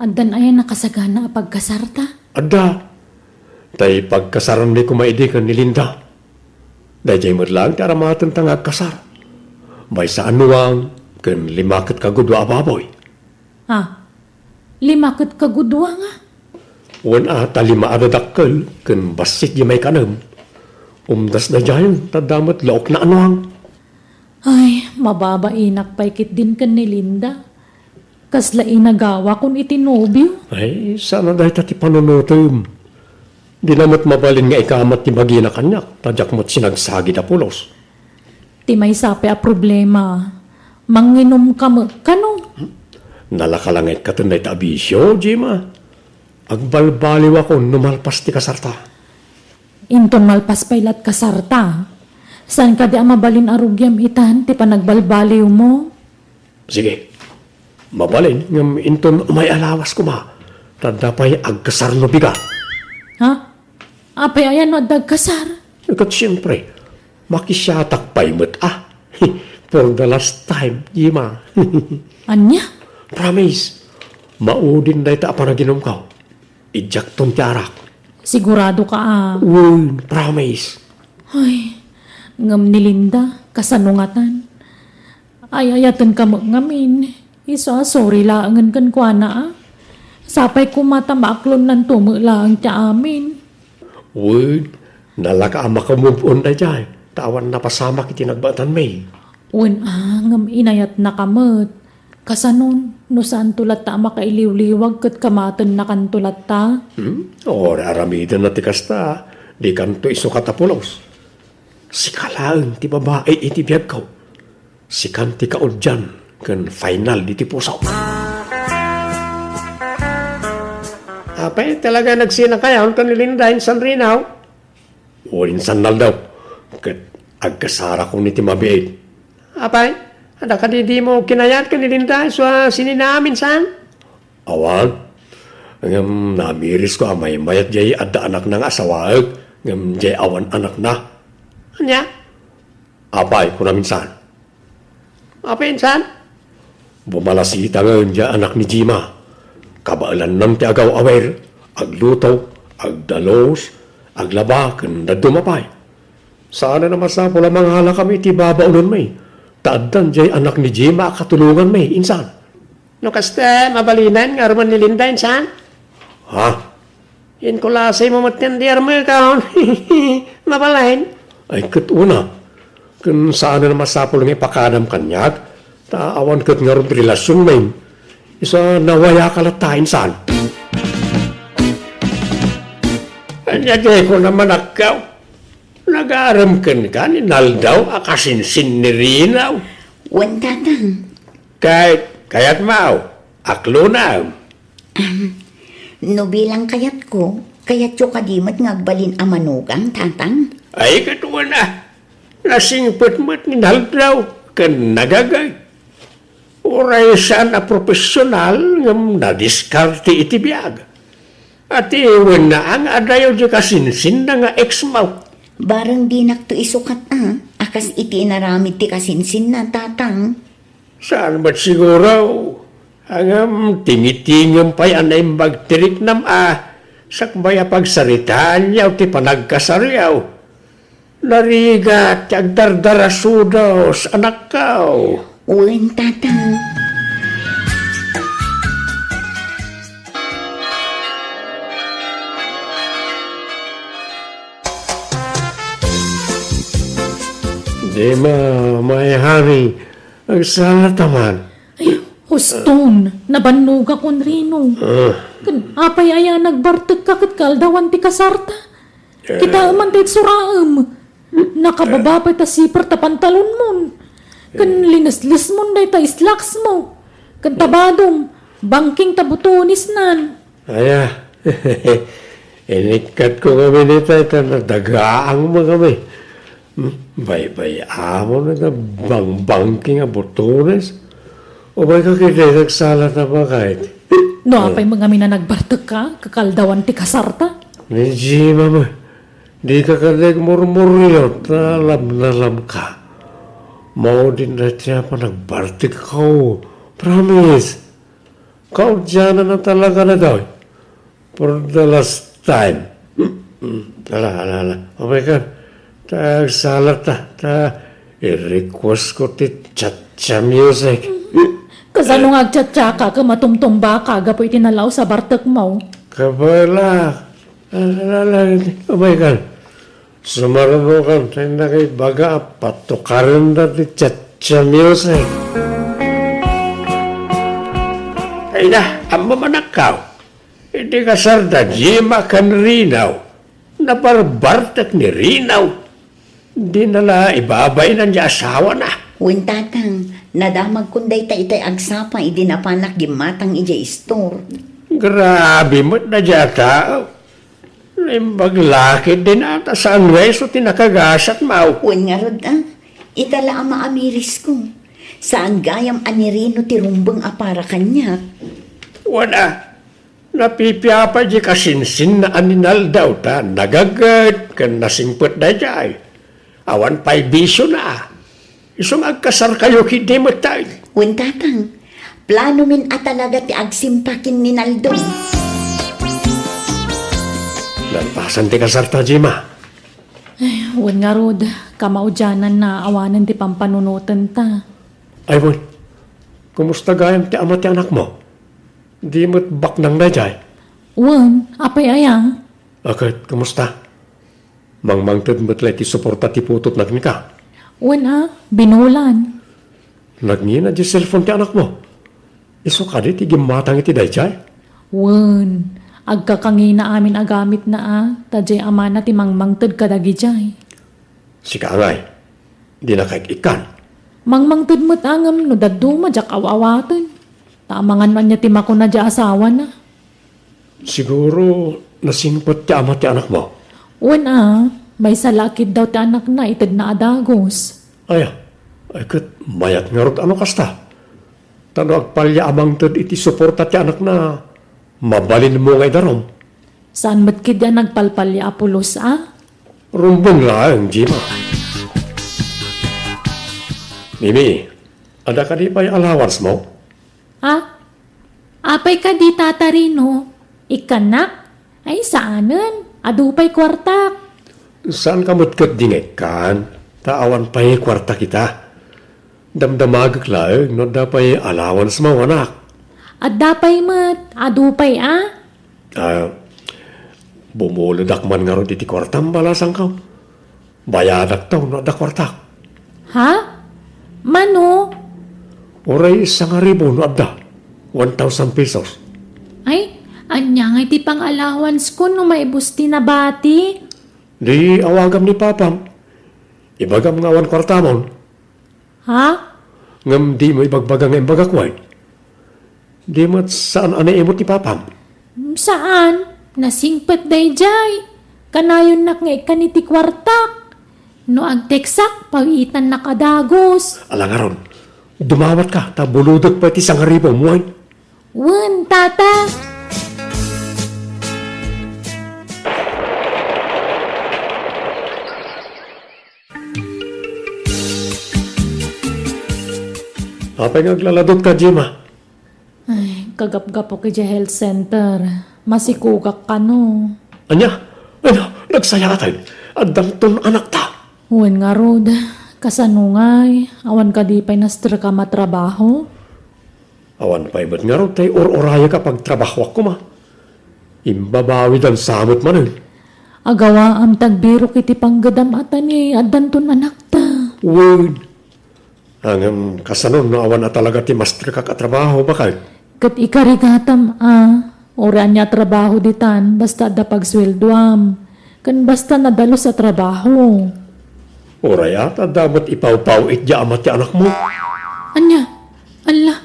Addan ay nakasagana pagkasarta. Adda, tay pagkasaran ni kumaidikan ni Linda. Dahil jay lang, ti aramatan tangag kasar. May sa anuang, kan limakit kagudwa ababoy. Limakot kagudwa nga. Wan ata lima adadakkel, kan basit di may kanam. Umdas na dyan, tadamat laok na anuang. Ay, mababainak paikit din kan ni Linda. Kasla inagawa kung itinobyo. Ay, sana dahil tati panunutom. Di namat mabalin nga ikamat ti magina kanyak, tadyak mo't sinagsagi da pulos. Ti may sapi a problema. Manginom ka mo. Kano? Nalakalangit ka tunay ta abisyo, Jima. Agbalbaliw ako numalpas ti kasarta. Inton malpas pailat kasarta. San ka di mabalin arugyam itan ti panagbalbaliw mo? Sige, mabalin ngam inton may alawas ko ma. Tadapay agkasar no biga. Ha? Apay ayan no dagkasar? Kat siyempre, makisyatak pa'y mo't For the last time, Jima. Anya? Promise, maudin na ita apanaginom ka. Ijak tong tiarak. Sigurado ka Uy, promise. Ay, ngam ni Linda, kasanungatan. Ay, ayatan ka mo ngamin. Isa, sorry laangan kan kwa na Sapay kumata maaklon ng tumulaang tiya amin. Uy, nalaka ama ka move on na dyan. Tawan na pasama kiti nagbatan may. Ngam inayat na kamot. Kasanon, no saan tulat ta makailiw-liwag kat kamatan na kan tulat ta? O, aramidan na tikas ta. Di kanto isukat apulos. Si kalaan ti babae iti biyag ko. Si kanti kaudyan kan final di ti pusaw. Apay, talaga nagsina kayaw kan nilindahin San Rinaw. O, insan nal daw. Kat agkasara ko ni ti mabiid. Apay, ada ka di mo kinayat ka nilindahin sa sininamin san? Awan. Ngam namiris ko amay mayat jay adda anak ng asawag. Ngam jay awan anak na. Anya? Apay ko na minsan. Apay insan? Bumalasita nga dya anak ni Jima. Kabaalan nam ti agaw awer. Aglutaw, agdalos, aglabakan na dumapay. Sana naman sa pula mga hala kami ti babaunan may. Taadan jay anak ni Jima katulungan may insan. No kaste, mabalinan nga ruman ni Linda insan? Ha? In kulasay mo matindiar mo kaon. Mabalain. Ay katuna. Kung saan na masapol ng ipakadam kanyag, taawan kat nga rin relasyon may. Isa nawaya kalatain saan. Anya di ko naman akaw. Nag-aaramkan ka ni Naldaw akasinsin ni Rinaw. Wan tatang. Kayat mau, aklo na. No bilang kayat ko, kayat yo kadimat ngagbalin amanugang tatang. Ay katuwa na. Nasingpot-mot ni Naldaw kan nagagay. Uray siya na profesional ngam nadiskarte iti biyag. At iwan na ang adayaw di kasinsin na nga ex-mau. Barang di nakto isukat akas iti inaramid ti kasinsin na tatang. Saan ba't siguro? Hangam tingitingam pa yan ay magtirik nam sakbaya pagsaritaan yaw ti panagkasaryaw. Narigat agdardarasudos anak kao. Uwan tatang. Di may hari ang sana taman. Ay, huston, nabanuga kon rino. Kan apay aya nagbartag ka kat kaldawan ti kasarta. Kita man tit suraam. Nakababa pa ta sipar ta pantalon mon. Kan linaslis mon day ta slacks mo. Kan tabadom, bangking tabutonis nan. Aya, inikat ko kami nito ito na dagaang mo kami. Bay-bay amo na bang-bangking ang butunes. O ba'y kakita nagsala na ba kahit? No, apay mga mina nagbartag ka, kakaldawan ti kasarta. Medyo mama, di ka kalig murmuryot na alam ka. Mau din na siya pa nagbartig ko. Promise. Kau dyan na talaga na daw. For the last time. Ala. Oh my God. Salat i-request ko ti cha-cha music. Kasano nga agtsatsa ka matumtumba ka gapo itinalaw sa bartag mo. Kabala. Oh my God. Sumarano ka tayo na kay baga patukaran na ti cha-cha music. Ay na, ang mamanakaw. Hindi ka sarda, Jima kan Rinaw. Nabarbartak ni Rinaw. Di nala ibabay na niya asawa na. Uwan tatang, nadamag kunday ta itay agsapa idinapanak gimatang ija store. Grabe mo't na diya tao. Baglaki din ata sa anweso tinakagasat mau. Uwan nga rod itala ang maamiris ko. Saan gayam anirino ti rumbang apara kanya. Wala. Napipiyapa di kasinsin na aninal daw ta. Nagagad kan nasimpot na diyay. Awan pa'y bisyo na. Isong agkasar kayo hindi mo tayo. Uwan tatang, plano min atalaga ti agsimpakin ni Naldo. Lampasan ti kasar ta, Jima. Wan nga rod, kamaudyanan na awanan ti pampanunutan ta. Ay, boy. Kumusta gayam ti ama ti anak mo? Di mo't baknang na diyay. Wan, apay aya. Akit, kumusta? Mangmangtad mo't lay ti suporta ti putot nagni ka. Wan binulan. Nagni na di cellphone ti anak mo. Iso ka di ti gimatang iti dayjay. Wan, agkakangina amin agamit na tajay ama na ti mangmangtad kadagi jay. Sika angay, di na kahit ikan. Mangmangtad mo't angam no daddo majak awawatan. Tamangan man niya ti mako na di asawa na. Siguro nasingpot ti ama ti anak mo. Wan may salakid daw ti anak na itad na adagos. Ay kat mayat nga rot ano kasta. Tano agpalya amang tad iti suporta ti anak na mabalin mo ngay darom. Saan matkid yan nagpalpalya apulos Rumbong lang, Jima. Mimi, ada ka di pa yung allowance mo? Apay ka di tatarino. Ikanak? Ay saanan? Adupay kwartak. Saan ka mutkat dingay kan? Taawan pa'y kwarta kita. Damdamagak lang, no da pa'y allowance mo, anak. Adapay mat, adupay Bumuladak man nga ron iti kwartam balasang ka. Bayadak taw, no da kwartak. Ha? Mano? Oray isang aribo, no da. 1,000 pesos. Ay, anya nga iti pang allowance ko no maibus ti na bati. Di awagam ni Papam. Ibagam nga 1 kwartamon. Ha? Ngam di mo ibagbaga nga imbagakway. Di mo saan anay imot ni Papam. Saan? Nasingpet day jay. Kanayon nak nga ikaniti kwartak. No agteksak, pawitan na kadagos. Alangaron, dumawat ka, tabuludot pa iti sangaribo muay. Wen, tata. Apay ngaglaladot ka, Jima. Ay, kagap-gapo kay health center. Masikugak ka no. Anya, nagsayatan. Adang ton anak ta. Wen nga rod, kasanungay, awan ka di pa'y nastra ka matrabaho. Awan pa iba't nga rin tayo or-oraya ka pag trabahwak ko ma. Imbabawid ang samot man. Agawa am tagbiro kiti panggadam atan ni adan ton anak ta. Word. Hanggang kasanon na awan na talaga ti master ka katrabaho bakal. Kat ikarigatam oran niya trabaho ditan basta da pagsweldoam. Kan basta nadalo sa trabaho. Oraya, dapat ipaw-paw itya amat ti anak mo. Anya, ala,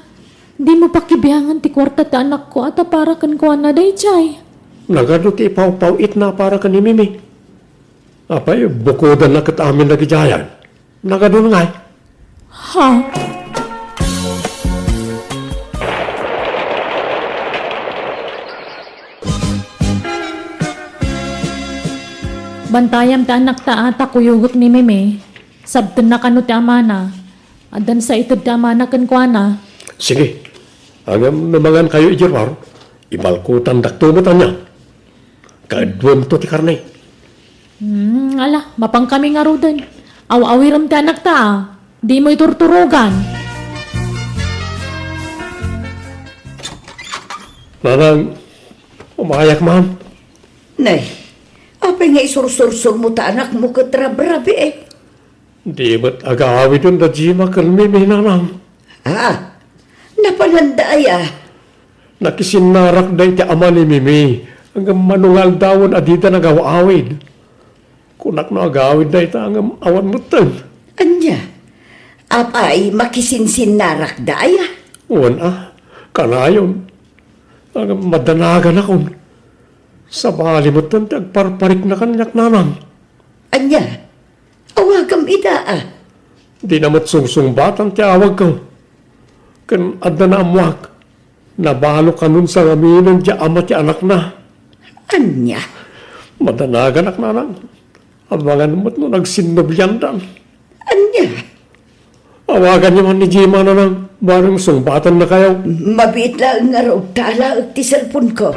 di mo pakibiyangan ti kwarta ti anak ko at para kan ko na day chay. Nagano ti ipaw-paw it na para ka ni Mimi. Apay, bukodan na kat amin nagijayan. Nagano nga. Ha? Bantayam ta anak ta ata kuyugot ni Meme. Sabten na kano ti amana. Adan sa itod ti amana kan kuana. Sige, hanggang namangan kayo ijerwar, ibalkutan daktumotan niya. Kaadwam to ti karne. Ala, mapang kami nga rudan. Aw-awiram ti anak ta. Di mo iturturugan. Nanang, umayak man. Nay, apay nga isursur-sur mo ta anak mo katrabrabi eh. Di ba't agawi dun da Jima kan Mimi nanang. Napananda ay Nakisinarak da iti ama ni Mimi. Hanggang manungal dawon adita nagawawid. Kunak no agawid da ita hanggang awan mutan. Anya, apay makisinsin narak da ay Uwan kanayon. Hanggang madanagan akon. Sa balimutan tagparparik na kanyak nanang. Anya, awagam ida Di namat sungsungbatang ti awag ko. Kan adda na amwak. Nabalo ka nun sa aminan ti ama ti anak na. Anya, Madanagan ak nanang. Abangan mo't no nagsinobyandan. anya, Awagan niyo man ni Jima nanang. Barang sungbatan na kayo. mabiit lang nga raw tala ti cellphone ko.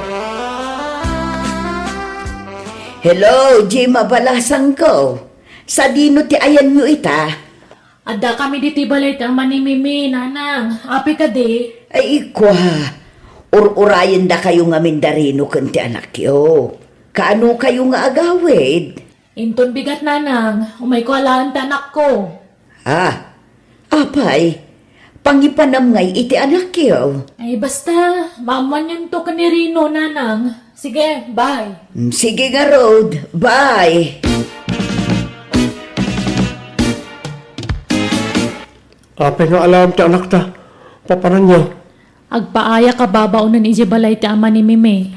Hello, Jima Balasang ko. Sa dino ti ayan nyo ita? Ada kami diti balay ti ama ni Mimi, nanang. Api ka di. Ay, ikwa. Ur-urayan da kayo nga mindarino kan ti anak yo. Kaano kayo nga agawid? Inton bigat nanang. Umay ko alaan ti anak ko. Apay, pangipanam ngay iti anak yo. Ay basta, maman yan to kanirino, nanang. Sige, bye. Sige nga, Rod. Bye. Apay nga alam ti anak ta. Paparan niyo. Agpaaya ka babaunan iji balay ti ama ni Mimi.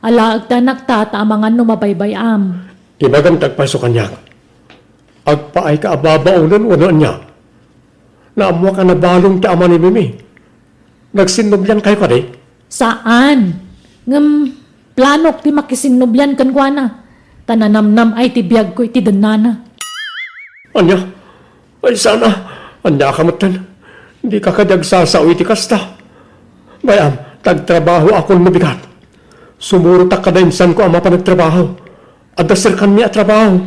Alaag ta anak ta amangan no mabaybayam. Ibagam tagpaso kanyak. Agpaay ka ababaunan wano niya. Naamwa ka na balong ti ama ni Mimi. Nagsinobyan kayo ka di? Saan? Planok ti makisinubyan kan kwa na. Tananamnam ay ti biyag ko iti danana. Anya? Ay sana. Anya kamatan. Hindi ka kadagsasaw iti kasta. Bayam, tagtrabaho akong mabigat. Sumurutak ka na insan ko ang mapanagtrabaho. Adasir kan niya trabaho.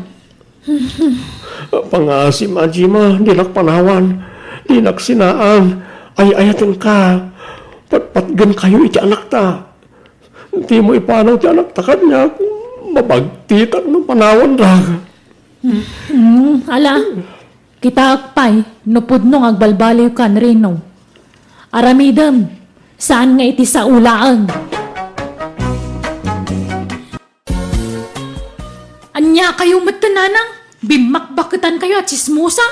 Pangasim, Jima, di nakpanawan. Di naksinaan. Ay ayatin ka. Patpatgan kayo iti anak ta. Hindi mo ipanaw ti anak ta kanya. Mabagtitan ng panawan ra. Ala, kita akpay, nupod nung agbalbaliw kan rino. Aramidam, Saan nga iti sa ulaang? Anya kayo matananang? Bimakbakutan kayo at chismosa?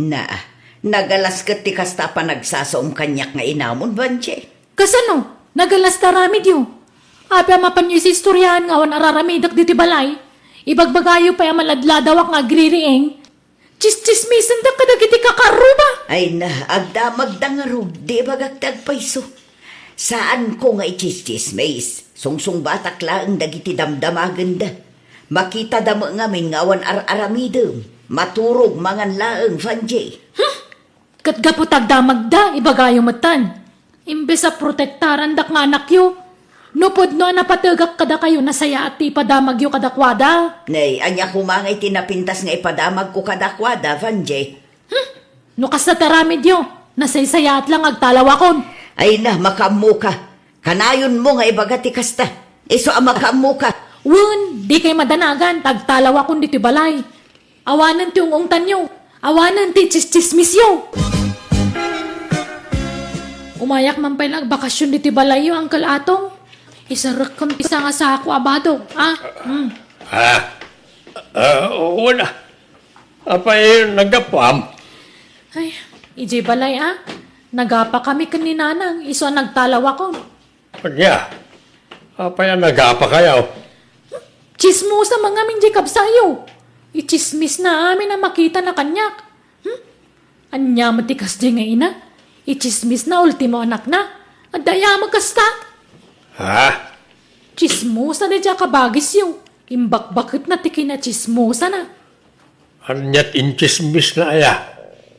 Na, nagalas kat ti kasta pa nagsasaom kanyak nga inamon, Banche. Kasano? Nagalas taramid yo. Abi mapan yu si istoryahan nga wan araramidak diti balay. Ibagbagayo pa maladladawak nga agririing. Chis-chismisan da kadagiti kakaruba. Ay na, agdamag dangarog, di bagagtag paiso. Saan ko nga ichis-chismis? Sungsung batak laang dagiti damdamagan da. Makita damo ngamin ngawan ar-aramidem. Maturog mangan laang, Vanjay. Katgapo tagdamag da, ibagayo matan. Imbes sa protektaran dak nga anak yu. Nupod no napatagak kada kayo nasaya at ipadamag yu kadakwada. Nay, anya kumangay tinapintas nga ipadamag ko kadakwada, Vanjay. No kasta taramid yu, nasaysaya at lang agtalawakon. Ay na, makamu ka. Kanayon mo nga ibagati kasta. Iso ang makamu ka. Wun, di kay madanagan, tagtalawakon diti balay. Awanan ti ungungtan yu, awanan ti chismismis yu. Umayak man pa ilang bakasyon diti balay yu, Uncle Atong. Isarak kang pisa nga sa ako abado, Oo na. Apay nagapam. Ay, iji balay Nagapa kami kaninanang, iso ang nagtalawakon. Kanya, apay nagapa kayo. Chismosa mga minji kabsayo. Ichismis na amin na makita na kanyak. Anya matikas di nga ina. Ichismis na ultimo anak na. Adaya magkasta. Ha? Chismosa na dya kabagis yung. Imbak-bakit na tiki na chismosa na. Anyat inchismis na aya.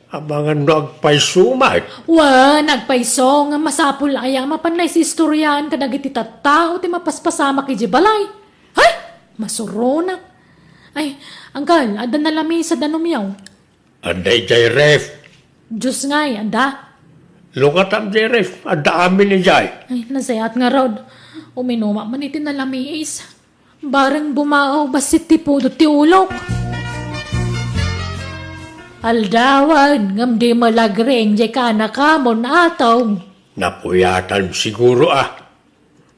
Abangan no agpaysumay. Nagpaiso nga masapul ayang mapanay si istoryahan kadagiti tattao ti mapaspasama ki balay. Hay! Masuronak. Ay, Uncle, ada na lami sa danumyaw. Anday jay ref. Diyos nga'y, anda. Lukatam jay ref. Anda amin ni jay. Ay, nasayat nga rod. Uminuma man iti na lami is. Barang bumaaw basit ti pudo ti ulok. Aldawan, ngam di malagreng jay ka na kamon ataw. Napuyatan siguro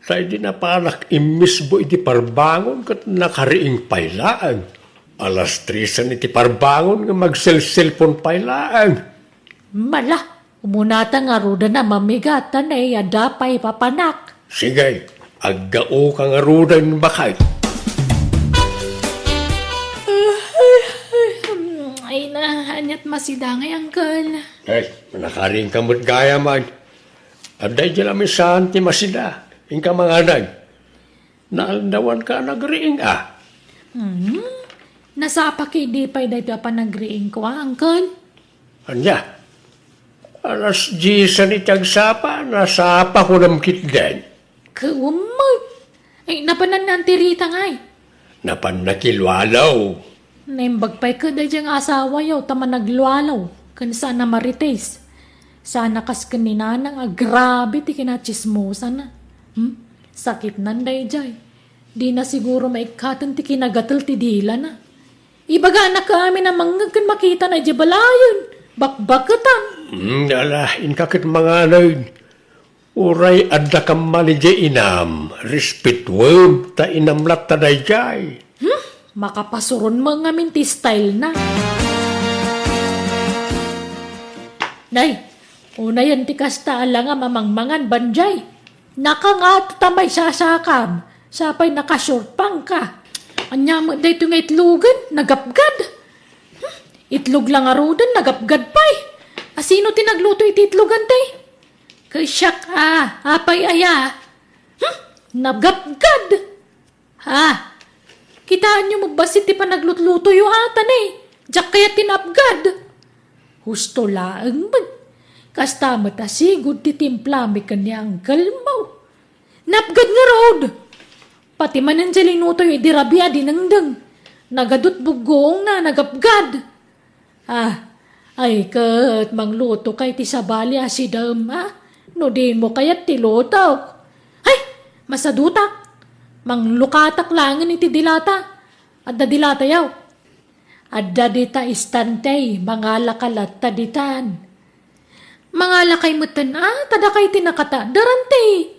Say di na panak imisbo iti parbangon kat nakariing pailaan. Alas 3 iti parbangon nga magsel-selfon pailaan. Mala, umunata nga ruda na mamigatan ay adapay papanak. Sige, aggao ka nga rudan bakay. Ay na, anyat masidangay, Uncle. Ay, nakaring kamot gaya man. Aday dyan namin saan ti masida. Ingka mga anay. Naaldawan ka nagriing Nasapa kay di pa'y dahil pa nagriing ko, Uncle. Anya? Alas 10 ni tagsapa, nasapa ko namkit din. Kaumag. Ay, napanan na ang tirita nga'y. Napan nakilwalaw. Naimbag pa'y ka dahil diyang asawa yaw, tama naglualaw. Kan sana marites. Sana kas kaninanang grabe ti kinachismosa na. Sakit nanday jay. Di na siguro maikatan ti kinagatal ti dila na. Ibaga na kami na mangagkan makita na jabalayan. Bakbakatan. Alahin kakit mga anay. Uray adda kam mali jay inam. Respetwem ta inamlat ta day jay. Makapasuron mga minti style na. Nay, una yan ti kasta alang nga mamangmangan banjay. Nakangat tamay sasakam. Sapay nakasyurpang ka. Anya mo da ito nga itlugan, nagapgad. Itlog lang arudan, nagapgad pa'y. Asino tinagluto iti itlugan tay? Kasyak apay aya. Nagapgad. Kitaan nyo magbasit ti panaglutluto yung atan Diyak kaya tinapgad. Husto laang man. Kasta matasigod ti timplami kanyang kalmaw. Napgad nga road. Pati manan siya linuto yung idirabya dinangdang. Nagadot bugong na nagapgad. Ay kat mangluto kay ti sabali si dam No din mo kayat ti lutaw. Ay, masadutak. Manglukatak langan iti dilata. Adda dilata yaw. Adda dita istantay, mga lakalat ta ditan. Mga lakay mo tada kay tinakata, darante.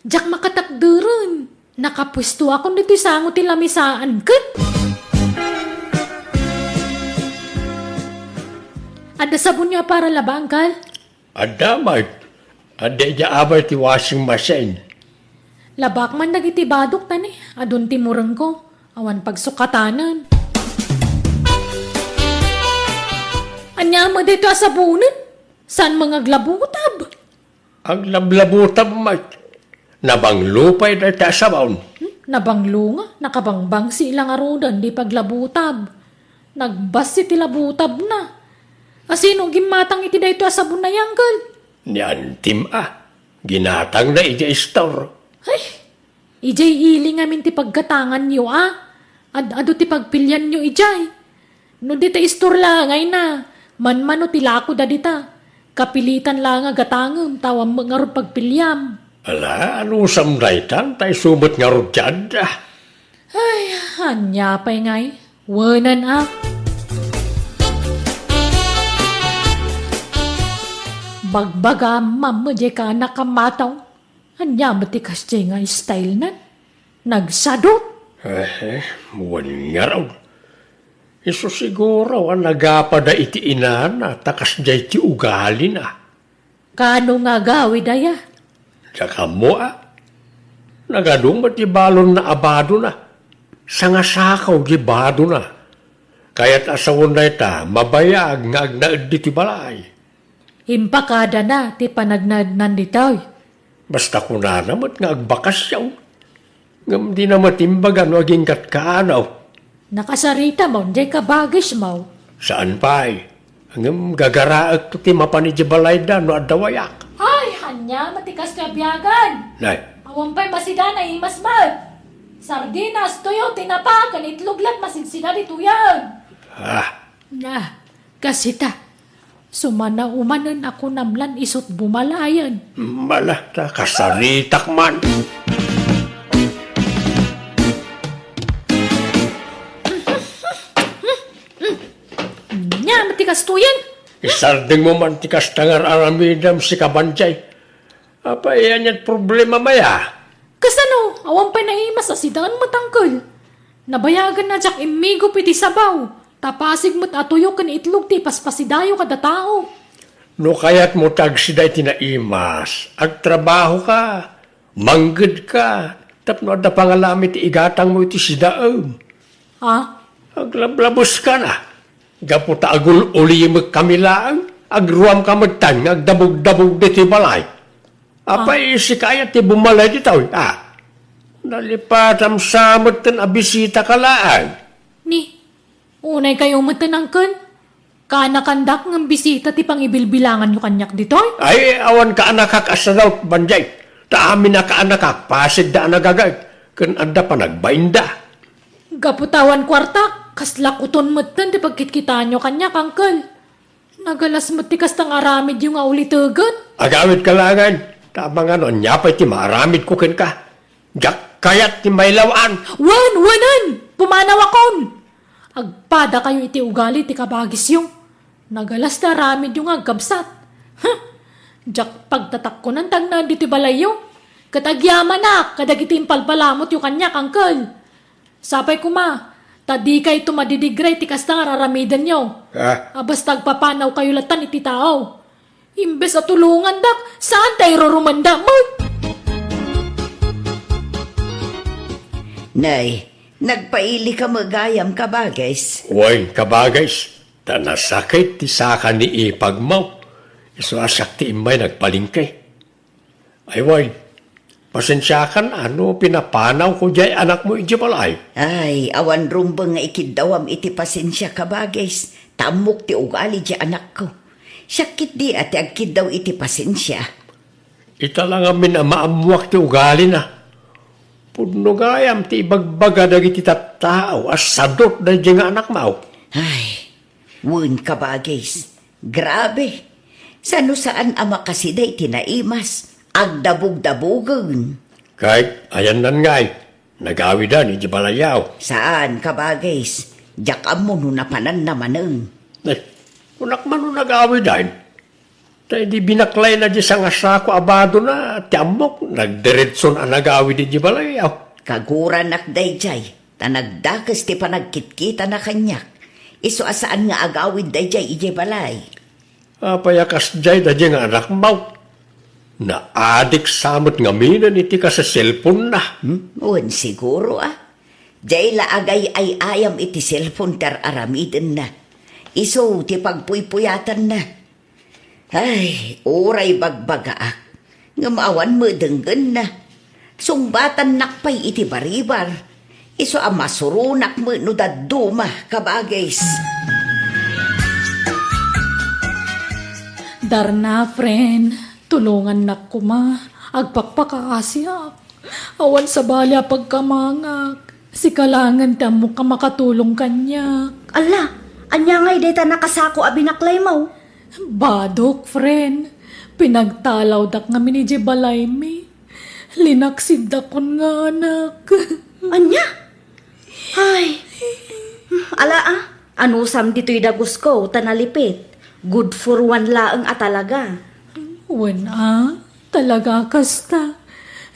Jak makatakdaran. Nakapwesto ako dito sa ango ti lamisaan kat. Ada sabon niya para labang kal? Ada, Mart. Ada dya abay ti washing machine. Labak man nagitibadok tani. Adun ti murang ko. Awan pagsukatanan. Anya mo dito asabunan? Saan mga glabutab? Ang lablabutab, Mart. Nabanglupay na ta sa baon. Nabanglo nga, nakabangbang si ilang arudan di paglabutab. Nagbas si tilabutab na. Asino gimatang iti dayto asabon na yanggal? Ni Antim ginatang na ija store. Ay, ijay ili nga min ti paggatangan nyo Ado ti pagpilyan nyo ijay. No di ta istorlangay na. Man-mano tilako da dita. Kapilitan lang nga gatangam tawam nga ro pagpilyam. Ala, ano samdaytan? Tay subot nga rudyan. Ay, hanya pa'y ngay. Wanan Bagbaga mamadya ka nakamataw. Hanya matikas dya nga style nan. Nagsadot. Muwan nga raw. Iso siguro ang nagapada iti inana, takas jay ti ugali na. Kano nga gawi daya? Tsaka mo nagadong ti balon na abado na. Sangasakaw di bado na. Kaya't asawon na ita, mabayag nga agnaad di ti balay. Impakada na ti panagnad nanditaw. Basta ko na naman nga agbakas yaw. Ngam di na matimbagan waging katkaanaw. Nakasarita mo, di ka bagis mo. Saan pa Ngam gagaraag to ti mapanidya balay da no adawayak. Ay, hanya matikas ka biyagan. Nay, Awampay masida na imasmag. Sardinas, tuyo, tinapakan, itluglat, masigsida dito yan. Na, kasita. Sumana umanan ako namlan isot bumalayan. malata kasaritak man. Nya, matikas tuyan. Isarding mo man ti kastangar aramidam si kabanjay. Apa yan yan problema maya? Kasano, awampay na imas asidaan matangkol. Nabayagan na jak imigo piti sabaw. Tapasig mo't atuyo kan itlog ti paspasidayo kada tao. No kaya't mo tagsiday tinaimas. Agtrabaho ka. Manggid ka. Tapno da pangalami ti igatang mo iti sidaam. Ha? Aglablabos ka na. Gaputa agul uli magkamilaan. Agruam ka magtang. Agdabog-dabog di ti balay. Apay si kaya ti bumalay di tao. Nalipatam samot ten abisita kalaan. Ni, unay kayo matanangkan. Kanakandak ng bisita ti pangibilbilangan nyo kanyak ditoy. Ay, awan ka anakak asaraw, banjay. Taamin na ka anakak, pasid da anagagay. Kan anda pa nagbainda. Gaputawan kwarta, kaslakuton matan ti pagkitkitaan nyo kanyak, angkal. Nagalas matikas tang aramid yung aulitugan. Agawit ka langan. Tama nga no, nyapay ti maaramid kukin ka. Jak kayat ti may lawaan. Wanan! Pumanaw akon! Agpada kayo iti ugali ti kabagis yung. Nagalas na ramid yung agkabsat. Jak pagtatak ko ng tagna diti balayo. Katagyaman na, kadagiti impalpalamot yung kanyak, angkal. Sapay kuma, tadi kay tumadidigray ti kasta nga raramidan nyo. Abas tagpapanaw kayo latan iti tao. Imbes at tulungan dak, saan tayo rurumanda mo? Nay, nagpaili ka magayam ka ba, guys? Uy, kabagays. Tanasakit ti saka ni ipagmaw. Iso asak ti imay nagpalingkay. Ay, way. Pasensyakan ano pinapanaw ko jay anak mo ijibalay. Ay, awan rumbang nga ikidawam iti pasensya ka ba, guys? Tamok ti ugali di anak ko. Sakit di at agkid daw iti pasensya. Ita lang amin na maamuak ti ugali na. Pudno gayam ti ibagbaga dagiti tattao as sadot da nga anak mo. Ay, wun ka ba, guys? Grabe. Sano saan ama kasi day tinaimas? Agdabog-dabogan. Kahit ayan nan ngay, nagawi da ni Jibalayaw. Saan ka ba, guys? Diyak mo no napanan naman ang. Unak man nung nagawi da. Tayo di binaklay na di sa nga sako abado na ti amok. Nagdiretson ang nagawi di di balay. Kaguran nak dayjay, tanagdakas ti panagkitkita na kanyak. Iso asaan nga agawid dayjay ije balay. Payakas jay da nga anak mau. Na adik samot nga minan iti ka sa cellphone na. Uwan siguro Jay laagay ay ayam iti cellphone tar aramiden na. Iso ti pagpuypuyatan na. Ay, oray bagbaga nga maawan mo denggan na. Sungbatan nakpay iti baribar. Iso masurunak mo no daduma kabagays. Darna, friend. Tulungan na kuma. Agpakpakakasya. Awan sa balya pagkamangak. Si kalangan tamo ka makatulong kanya. Ala, anya ngay data nakasako abinaklay mo. Badok, friend. Pinagtalaw dak nga miniji balay mi. Linaksid dakon nga anak. Anya? Ay. Ala anusam dito'y dagus ko, tanalipit. Good for one laang atalaga. Wen talaga kasta.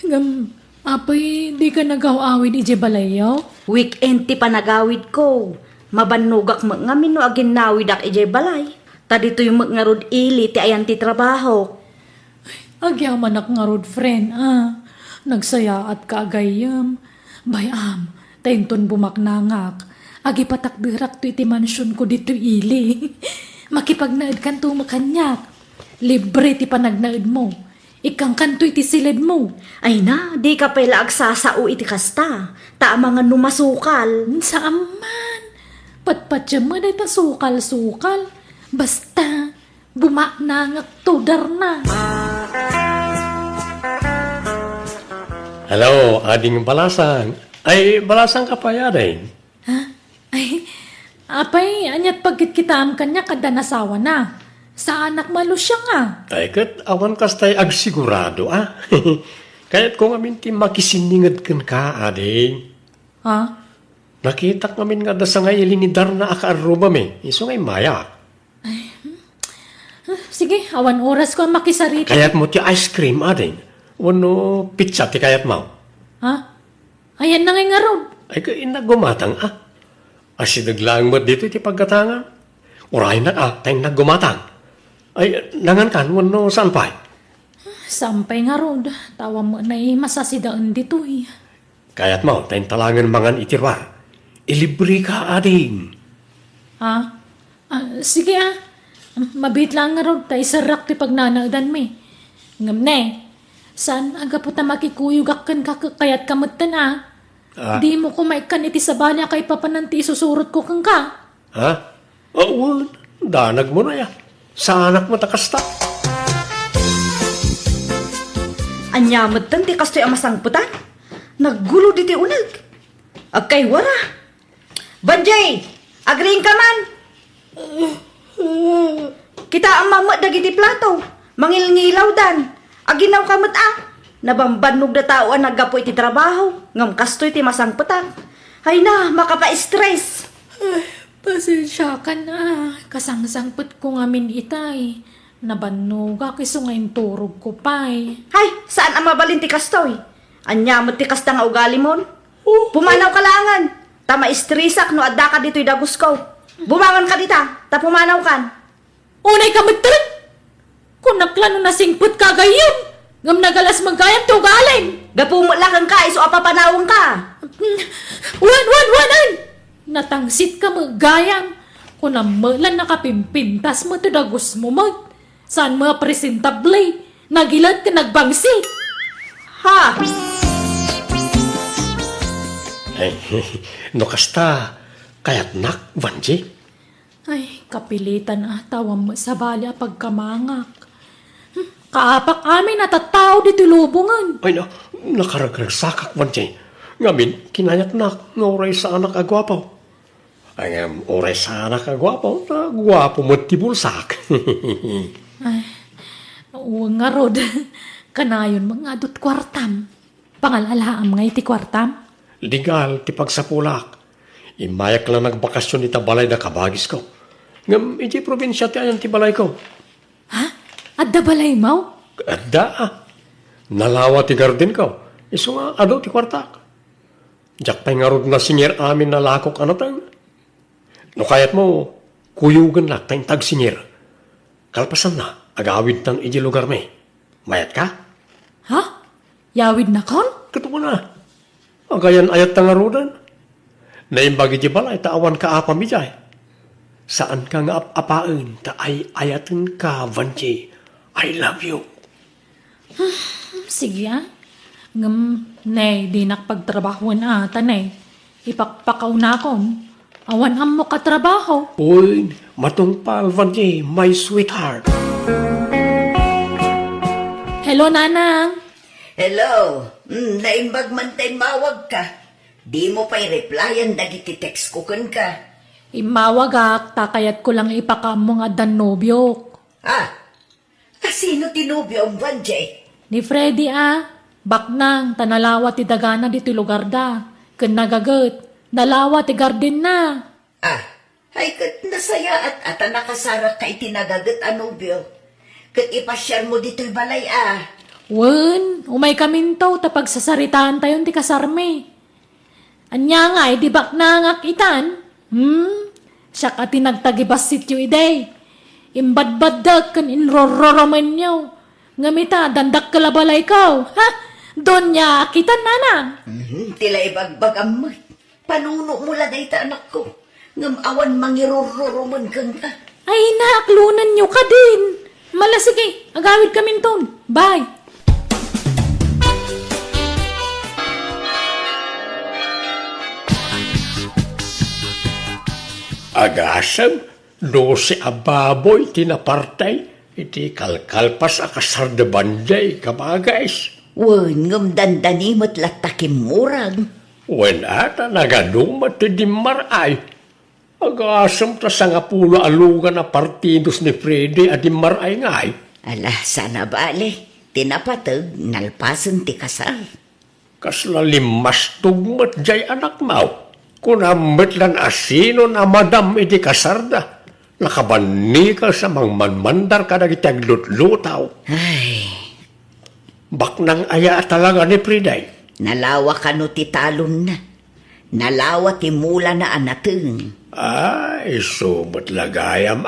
Ngam, apay di ka nagaw-awid ije balayaw? Weekend ti panagawid ko. Mabanugak mo nga mino agin nawid ak ijay balay. Ta dito'y magngarod ili ti ayan ti trabaho. Agyaman ak nga rod, friend, Nagsaya at kaagayam. Bayam, tainton bumaknangak. Agi patakbirak to iti mansyon ko dito ili. Makipagnaid kan to makanyak. Libre ti panagnaid mo. Ikang kanto iti silid mo. Ay na, di ka pala agsasao iti kasta. Ta mga numasukal. Sa aman. Patpatya mo na ita sukal-sukal. Basta, bumaknangak to darna. Hello, ading balasang. Ay, balasang ka pa yaday. Ay, apay, anyat pagkit kita am kanya kada nasawa na. Sa anak malo siya nga. Ay, kat awan kastay agsigurado, Kaya't kung amin ti makisiningad kan ka, ading. Ha? Nakita kami nga da sa ngay ilinidar na akaarubam Iso ngay maya. Sige, awan oras ko ang makisarita. Kaya't mo ti ice cream, ading. Wano pizza ti kayat mo. Ha? Ayan na nga ron. Ay, nagumatang, Asidaglang mo dito ti pagkatangan. Uray na, tayong nagumatang. Ay, nangan kan, wano saan pa? Sampay nga ron. Tawa mo na masasidaan dito Kaya't mo, tayong talangan mangan itirwar. Ilibre ka, ading. Ha? Sige Mabit lang nga ron. Tay sarak ti pagnanagdan mi. Ngam na San aga po ta makikuyog akan kakakayat kamutan Di mo kumaikan iti sa balya kay papananti susurot ko kang ka. Ha? Oo, danag mo na yan. Sa anak mo takasta. Anyamad tan ti kastoy ang masangputan. Naggulo diti unag. Agkay wara. Banjay, agring ka man. Kita ang mamad dagiti plato. Mangilngilaw dan. Aginaw kamot Nabambanog na tao ang naggapo iti trabaho. Ngam kastoy ti masangputan. Hay na, makapa-stress. Pasensya ka na. Kasangsangput ko ngamin itay. Nabanuga kiso ngayon turog ko pa'y. Hay, saan ang mabalin ti kastoy? Anyamot ti kasta nga ugali mon? Pumanaw ka langan. Tama istrisak no adda ka dito'y dagus ko. Bumangon ka dita, ta pumanaw kan. Unay ka matrin! Kung naklano na singput ka gayon, ngam nagalas magkayam to galing. Gapumot lakang ka, iso apapanawang ka. Wanan! Natangsit ka magayam. Kung namalan nakapimpintas mo to dagus mo mag. Saan mga presentable? Nagilat ka nagbangsi. Ha? Ay, no kasta, kaya't nak, Vanji. Ay, kapilitan tawa mo sa balya pagkamangak. Kaapak amin natatao dito lubungan. Ay, nakaragsakak, Vanji. Ngamin, kinayak nak, nga oray sa anak agwapaw. Ay, oray sa anak agwapaw, gwapo mo tibulsak. Ay, oo nga rod. Kanayon mga adot kwartam. Pangalalaam nga iti kwartam. Legal, ti pagsapulak. Imayak lang nagbakasyon ni tabalay na kabagis ko. Ngam, iti probinsya ti ayan ti balay ko. Ha? Adda balay mo? Adda nalawa ti garden ko. Iso nga, ado ti kwartak. Diyak pa'y nga rod na singer amin na lakok anatang. No kayat mo, kuyugan lang tayong tag singer. Kalpasan na, agawid tang iji lugar may. Mayat ka? Ha? Yawid na kon? Kato mo na. Agayan ayat tang arudan. Naimbagi di balay, taawan ka apa mi jay. Saan ka nga apaan, ta ay ayatan ka, Vanji. I love you. Sige nay, di nakpagtrabahuan tanay. Ipakpakaw na akong. Awan am mo katrabaho. Uy, matungpal, Vanji, my sweetheart. Hello, nanang. Hello, naimbag man tayo mawag ka. Di mo pa'y replyan dagiti text ko kan ka. Imawagak, takayat ko lang ipakaam nga dan nobyok. Sino tinubyo ang Vanjay? Ni Freddy baknang tanalawa ti dagana dito lugar da. Ken nagagat, nalawa ti garden na. Ay kat nasaya at nakasara ka itinagagat anubyo. Kat ipasyar mo dito'y balay Wen, umay kamintaw tapag sasaritaan tayon ti kasarme. Anya nga, di baknangak itan? Siya ka tinagtagibas sityo iday. Imbadbadag kan inrororoman niyo. Ngamita, dandak kalabalay ko. Ha? Doon niya akitan nanang. Tila ibagbag amat. Panuno mula dahi ta anak ko. Ngamawan mangirororoman kang ka. Ay, naaklunan niyo ka din. Mala, sige, agawid kamin ton. Bye. Agasam, 12 ababoy tinapartay, iti kalkalpas akasar de banday, kabagais. Wen, ngam dandanimot latakim murag. Wen ata nagadumat ti dimaray. Agasam ta sa nga pulo alugan na partidos ni Freddy at dimaray ngay. Ala, sana bale. Tinapatag, nalpasan ti kasal. Kasla limas tugmat jay anak mau. Kunamet lan asino na madam iti kasarda. Nakabani ka sa mangmanmandar ka dagiti aglutlutaw. Ay, Baknang aya talaga ni Friday. nalawa ka no ti talon na. Nalawa ti mula na anateng. Ay, sumat lagayam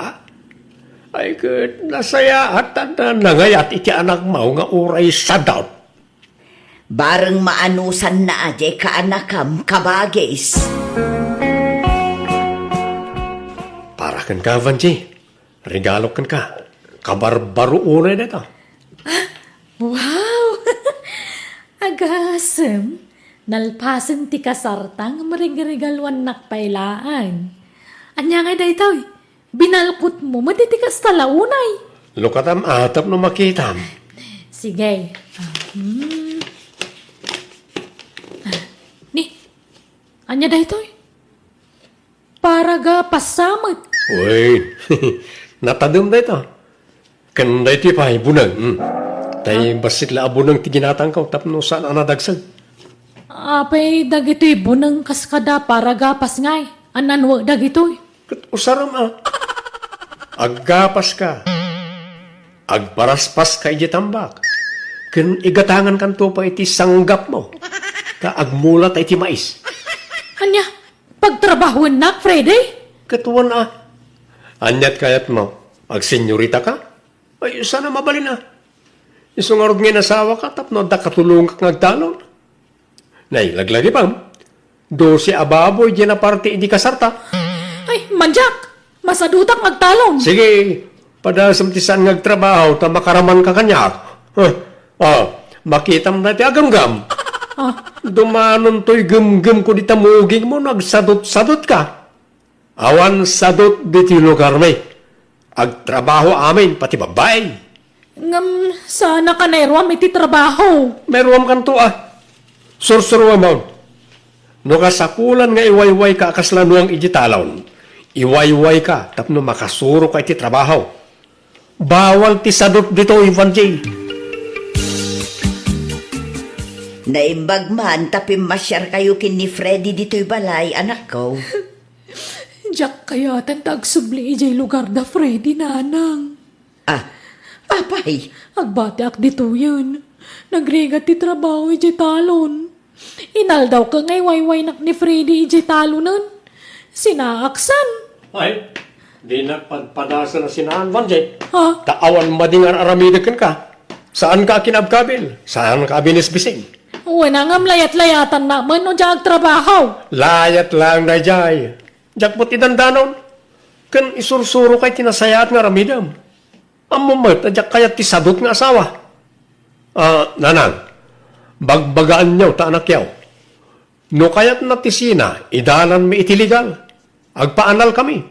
Ay, kat nasaya at nangayat iti anak mau nga uray sa daw. Bareng maanusan na ajay ka anakam kabagis. Para kan ka, Vanji. Regalo kan ka. Kabarbaro unay na ito. Wow! Agasem, nalpasan ti kasartang marigaregalwan nakpailaan. Anya nga daytoy, binalkot mo, matitikas talaunay. Lukatam atap no makitam. Sige. Ni, anya daytoy? Para ga pasamot. Uy, natadum na ito. Kanda iti pa'y bunang. Tay basit la abunang tiginatang ko tapno saan anadagsag. Apay dagitoy bunang kaskada para gapas ngay. Ananwa dagitoy. Kat usaram Aggapas ka. Agparaspas ka iti tambak. Ken igatangan kanto pa iti sanggap mo. Ka agmulat iti mais. Anya, pagtrabahuan na, Freddy? Katuan Anyat kayat mo. Agsenyorita ka? Ay, sana mabalin Isungarog nga nasawa ka, tapno da katulong ka ngagtalon. Nay, laglagi pang. 12 ababoy di na parte di kasarta. Ay, manjak! Masadutak magtalong. Sige, padasamtisan ngagtrabaho, ta makaraman ka kanyak. Makitam na ti agamgam. Dumanon to'y gum-gum ko di tamuging mo, nagsadot-sadot ka. Awan sadot di ti lugar may. Agtrabaho amin, pati babay. Ngam, sana ka na may titrabaho. Meron kan to Sursuruwa mo. No kasakulan nga iwayway ka akaslanuang ijitalon. Iwayway ka, tapno makasuro ka iti trabaho. Bawal ti sadot dito, Ivan J. Naimbag man, tapim masyar kayo kin ni Freddy dito'y balay, anak ko. Jack kaya tag subli ijay lugar da Freddy nanang. Apay, Agbati ak dito yun. Nagrigat ti trabaho iti talon. Inal daw ka ngay wayway nak ni Freddy iti talonan. Sinaaksan. Ay, di na padpadasan na sinaan, Vanjay. Ha? Taawan madingar aramidakan ka. Saan ka kinabkabil? Saan ka binisbising? Wala nga layat-layatan naman o dyan trabaho. Layat lang na jay. Jak mo tidandanon. Kan isursuro kay tinasayat nga ramidam. Amumat na jak kayat tisadot nga asawa. Nanang, bagbagaan nyaw ta anak yaw. No kayat na tisina, idalan mi itiligal. Agpaanal kami.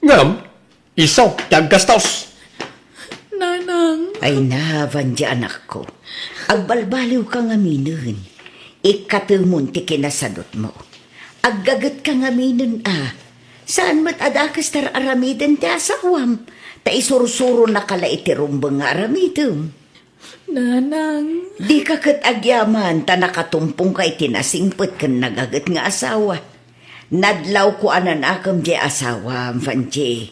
Ngam, isaw, tiaggastos. Nanang. ay nahavan di anak ko. Agbalbaliw ka nga minun. Ikatumon ti kinasadot mo. Aggagat ka nga minun Saan mat adakas tar aramiden ti asawam? Ta isursuro na kala itirumbang nga aramidem. Nanang. Di ka kat agyaman ta nakatumpong kay tinasingpet kan nagagat nga asawa. Nadlaw ko anan akam di asawa, Fanji.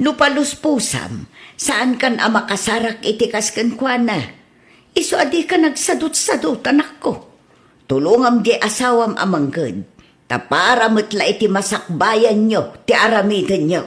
Nupalus pusam, saan kan amakasarak itikas kan kwa na? Iso adi ka nagsadot-sadot anak ko. Tulungam di asawam amanggad. Ta para matla iti masakbayan nyo, ti aramidan nyo.